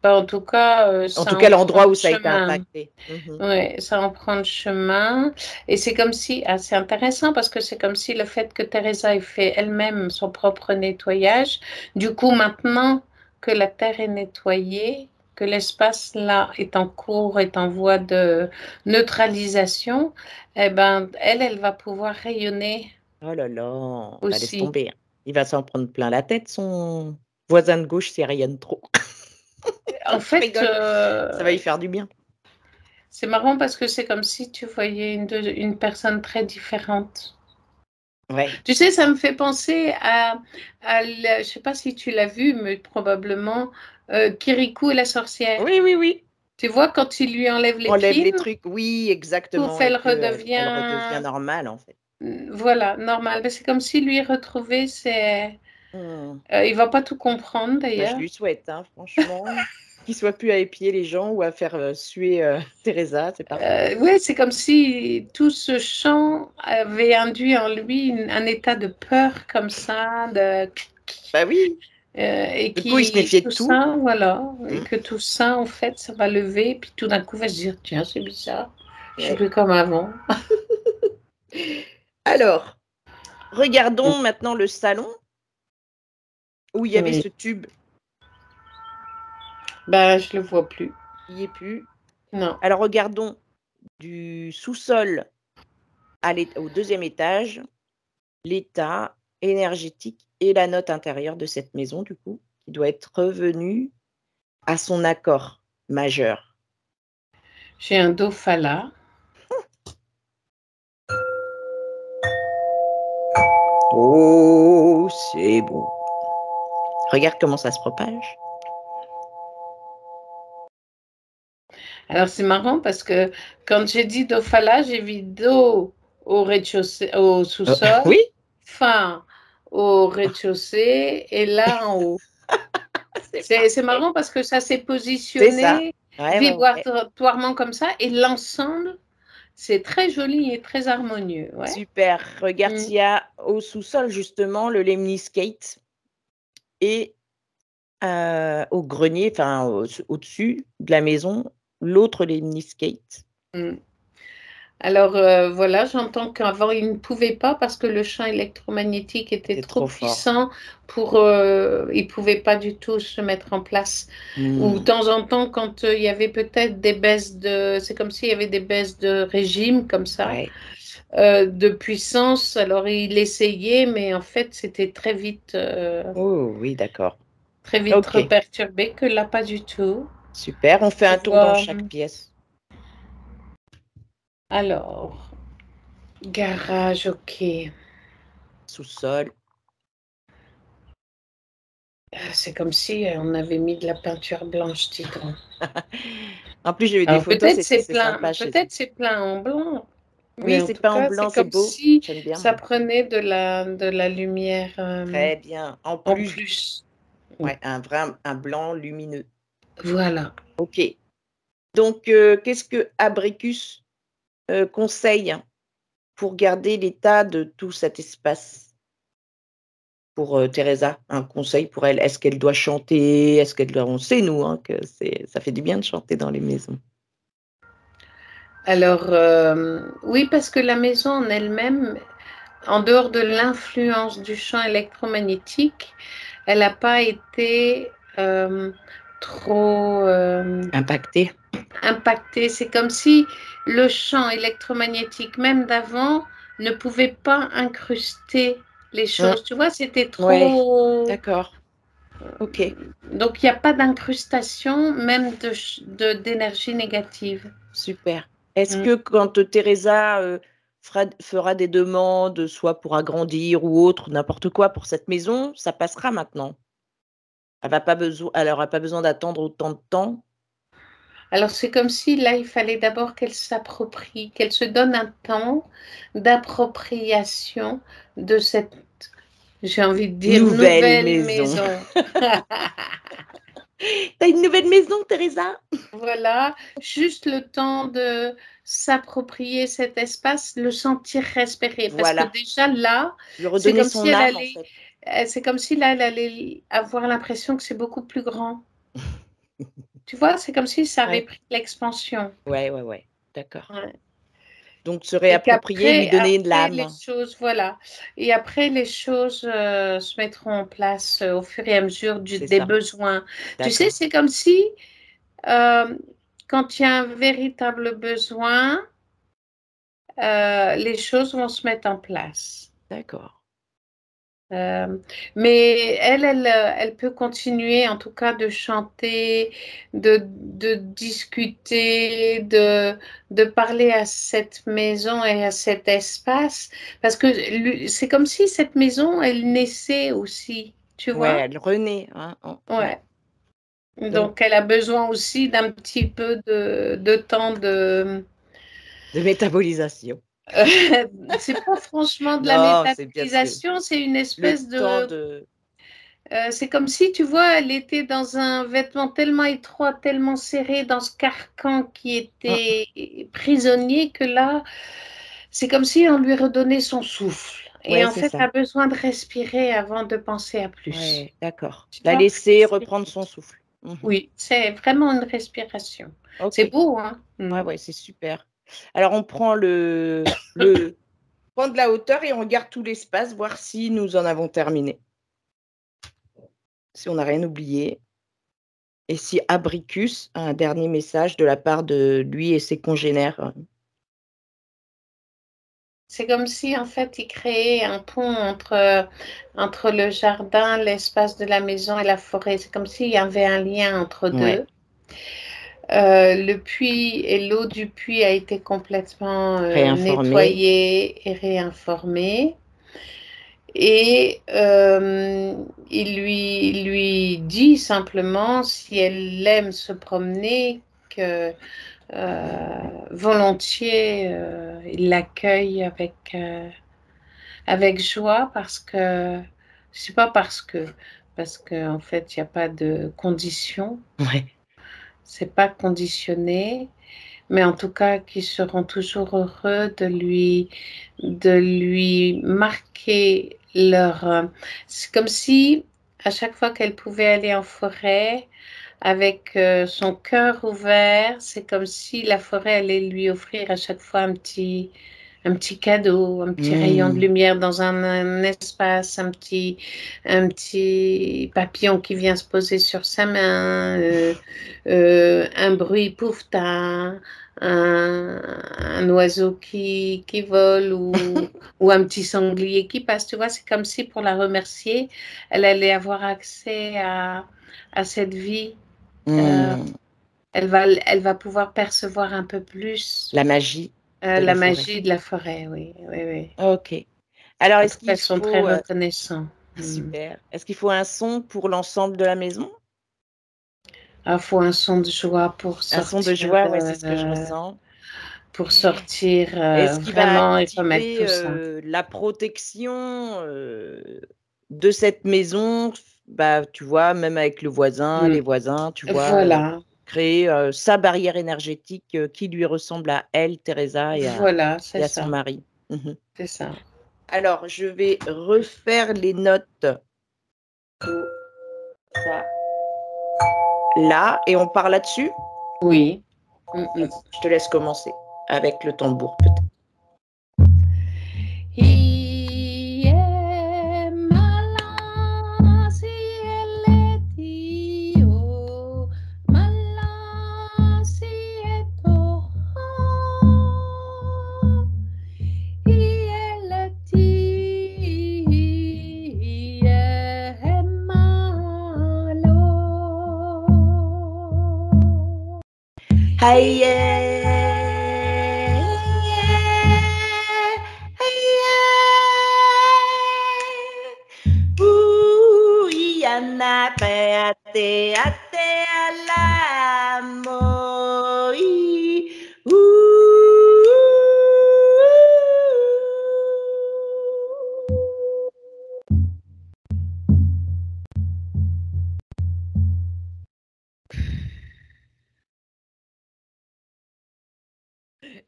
Bah, en tout cas, En tout ça cas, en prend l'endroit le où ça a été chemin. impacté. Mmh. Ouais, ça en prend le chemin. Et c'est comme si, c'est intéressant parce que c'est comme si le fait que Teresa ait fait elle-même son propre nettoyage, du coup, maintenant que la Terre est nettoyée, que l'espace là est en cours, est en voie de neutralisation, eh ben, elle va pouvoir rayonner Oh là là, bah, laisse aussi. tomber, hein. Il va s'en prendre plein la tête son voisin de gauche s'il rayonne trop. En Je fait, rigole, ça va lui faire du bien. c'est marrant parce que c'est comme si tu voyais une personne très différente. Ouais. Tu sais, ça me fait penser je ne sais pas si tu l'as vu, mais probablement, Kirikou et la sorcière. Oui, oui, oui. Tu vois, quand il lui enlève Enlève l'épine, les trucs, oui, pouf, exactement et elle qu'elle redevient redevient, normale, en fait. voilà, normale. Mais c'est comme si lui retrouvait Mmh. il va pas tout comprendre Bah, je d'ailleurs. lui souhaite, hein, franchement. qu'il soit plus à épier les gens ou à faire suer Teresa, c'est parfait. Oui, c'est comme si tout ce chant avait induit en lui un état de peur comme ça, Bah oui, et du coup, il se qui méfiait de tout tout. ça, voilà, et Mm. que tout ça, en fait, ça va lever, puis tout d'un coup, va se dire, tiens, c'est bizarre, je suis Ouais. plus comme avant. Alors, regardons maintenant le salon où il y avait Oui, ce tube. ben, je le vois plus. Il n'y est plus. Non. Alors, regardons du sous-sol au deuxième étage, l'état énergétique et la note intérieure de cette maison, du coup, qui doit être revenue à son accord majeur. J'ai un Dofala. Oh, c'est bon. Regarde comment ça se propage. Alors, c'est marrant parce que quand j'ai dit Dofala, j'ai vu Do au rez-de-chaussée, au sous-sol, Oui, Fa au rez-de-chaussée et là en haut. c'est C'est parfait. marrant parce que ça s'est C'est ça. positionné Ouais, ouais, ouais. vibratoirement comme ça et l'ensemble, c'est très joli et très harmonieux. Ouais. Super. Regarde Mm. s'il y a au sous-sol, justement, le lemniscate et au grenier, enfin, au-dessus de la maison, l'autre lemniscate. Mm. Alors voilà, j'entends qu'avant il ne pouvait pas parce que le champ électromagnétique était C'est trop trop fort. puissant pour, il ne pouvait pas du tout se mettre en place. Ou de Mmh. temps en temps, quand il y avait peut-être des baisses c'est comme s'il y avait des baisses de régime comme ça, Ouais. de puissance. Alors il essayait, mais en fait c'était Oh oui, d'accord. très vite OK, perturbé que là pas du tout. super. On fait Je un tour dans vois. chaque pièce. Alors, garage, ok. Sous-sol. C'est comme si on avait mis de la peinture blanche, dis donc. En plus, j'ai vu des Alors photos, c'est sympa chez eux. peut-être c'est plein en blanc, mais Oui, en c'est tout peint en cas, blanc, c'est c'est comme beau. si J'aime bien, ça moi. prenait de la lumière Très bien. En en plus, plus. ouais, un blanc lumineux. Voilà. OK. Donc, qu'est-ce que Abricus, conseille pour garder l'état de tout cet espace? Pour, Teresa, un conseil pour elle? Est-ce qu'elle doit chanter? Est-ce qu'elle doit on sait nous, hein, que ça fait du bien de chanter dans les maisons. Alors, oui, parce que la maison en elle-même, en dehors de l'influence du champ électromagnétique, elle n'a pas été trop Impactée? impactée. C'est comme si le champ électromagnétique, même d'avant, ne pouvait pas incruster les Mmh, choses. Tu vois, c'était ouais, trop. d'accord, OK, Donc, il n'y a pas d'incrustation, même d'énergie négative. super. Est-ce Mm. que quand, Teresa, fera des demandes, soit pour agrandir ou autre, n'importe quoi pour cette maison, ça passera maintenant? Elle aura pas besoin d'attendre autant de temps? Alors, c'est comme si là, il fallait d'abord qu'elle s'approprie, qu'elle se donne un temps d'appropriation de cette, j'ai envie de dire, Nouvelle nouvelle maison. maison. Tu une nouvelle maison, Teresa? Voilà, juste le temps de s'approprier cet espace, le sentir respirer. Parce que Voilà, déjà là, lui c'est redonner comme si son elle âme, en allait, fait. c'est comme si là, elle allait avoir l'impression que c'est beaucoup plus grand. Tu vois, c'est comme si ça avait Ouais, pris de l'expansion. ouais, ouais, ouais, d'accord. Ouais. Donc se Et réapproprier, lui donner de après les l'âme. choses, voilà. Et après les choses se mettront en place au fur et à mesure C'est des ça, besoins. Tu sais, d'accord, c'est comme si euh, quand il y a un véritable besoin, les choses vont se mettre en place. d'accord. Euh, mais elle peut continuer en tout cas de chanter, de discuter, de parler à cette maison et à cet espace, parce que c'est comme si cette maison, elle naissait aussi, tu Ouais, vois? elle renaît, hein, ouais. Ouais. Donc Donc elle a besoin aussi d'un petit peu de temps de. de métabolisation. C'est pas franchement de la Non, c'est bien sûr méthabolisation, c'est une le espèce temps de. de C'est comme si, tu vois, elle était dans un vêtement tellement étroit, tellement serré, dans ce carcan qui Mm. était prisonnier, que là, c'est comme si on lui redonnait son souffle. Et Ouais, en c'est fait, ça. elle a besoin de respirer avant de penser à plus. Ouais, d'accord. Tu La vois? laisser reprendre son souffle. Mhm. Oui, c'est vraiment une respiration. C'est Ok. beau, hein? Ouais, Mm. ouais, c'est super. Alors, on prend prend de la hauteur et on regarde tout l'espace, voir si nous en avons terminé, si on n'a rien oublié. Et si Abricus a un dernier message de la part de lui et ses congénères. C'est comme si, en fait, il créait un pont entre le jardin, l'espace de la maison et la forêt. C'est comme s'il y avait un lien entre Ouais, deux. Le puits et l'eau du puits a été complètement réinformé. nettoyée et réinformée. Et il lui dit simplement, si elle aime se promener, que volontiers il l'accueille avec joie, parce que c'est pas parce que en fait il n'y a pas de condition, Ouais. c'est pas conditionné, mais en tout cas qu'ils seront toujours heureux de lui marquer c'est comme si à chaque fois qu'elle pouvait aller en forêt avec son cœur ouvert, c'est comme si la forêt allait lui offrir à chaque fois un petit cadeau, un petit rayon de Mmh. lumière dans un espace, un petit papillon qui vient se poser sur sa main, un bruit poufta, un oiseau qui vole, ou un petit sanglier qui passe. Tu vois, c'est comme si pour la remercier, elle allait avoir accès à cette vie. Euh, Mmh. elle va pouvoir percevoir un peu plus La magie de la la forêt. magie de la forêt, oui, oui, oui. OK. Alors En est-ce tout cas, qu'il ils sont très faut, reconnaissants. Mm. super. Est-ce qu'il faut un son pour l'ensemble de la maison? Il faut un son de joie pour Un son de sortir, joie, ouais, c'est ce que je ressens. euh, Est-ce qu'il va vraiment et remettre activer, tout ça. la protection, de cette maison? Bah, tu vois, même avec le voisin, Mm. les voisins, tu vois, Voilà, créer, sa barrière énergétique, qui lui ressemble à elle, Teresa, voilà, c'est et à son ça, mari. Mmh. c'est ça. Alors, je vais refaire les notes pour ça, là, et on part là-dessus? Oui. Mm, mm. Je te laisse commencer avec le tambour, peut-être.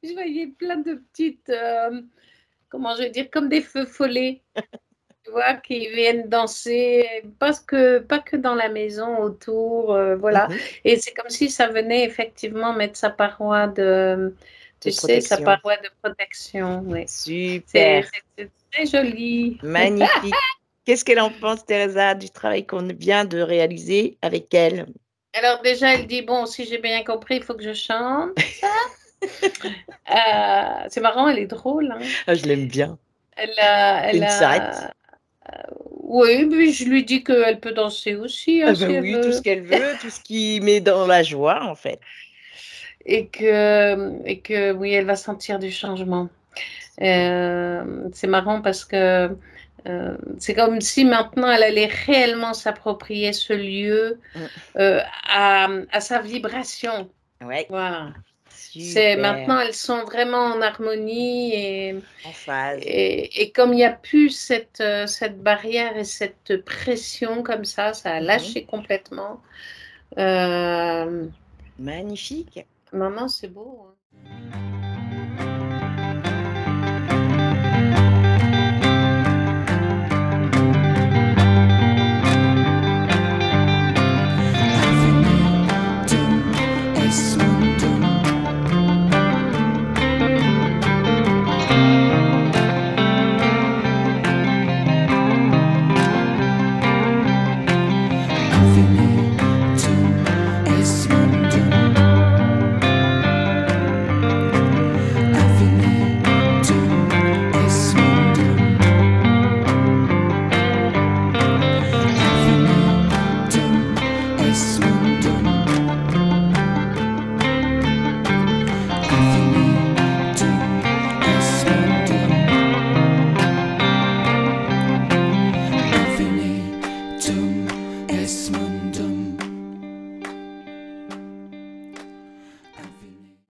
Je voyais plein de petites, comment je vais dire, comme des feux follets, tu vois, qui viennent danser, pas que dans la maison, autour, voilà. Mmh. Et c'est comme si ça venait effectivement mettre sa paroi De tu sais, sa protection. paroi de protection, oui. C'est Super, c'est très joli. magnifique. Qu'est-ce qu'elle en pense, Teresa, du travail qu'on vient de réaliser avec elle? Alors déjà, elle dit, bon, si j'ai bien compris, il faut que je chante. C'est marrant, elle est drôle, hein. Ah, je l'aime bien. Elle a, C'est elle une sirette. a, oui, mais je lui dis qu'elle peut danser aussi, Ah hein, bah si elle oui, tout ce veut. qu'elle veut, tout ce qui met dans la joie, en fait. Et que oui, elle va sentir du changement. Super. C'est marrant parce que c'est comme si maintenant elle allait réellement s'approprier ce lieu Mmh. à sa vibration. Ouais, Voilà. Maintenant, elles sont vraiment en harmonie en phase. Et comme il n'y a plus cette barrière et cette pression comme ça a lâché complètement. Magnifique. Non, c'est beau.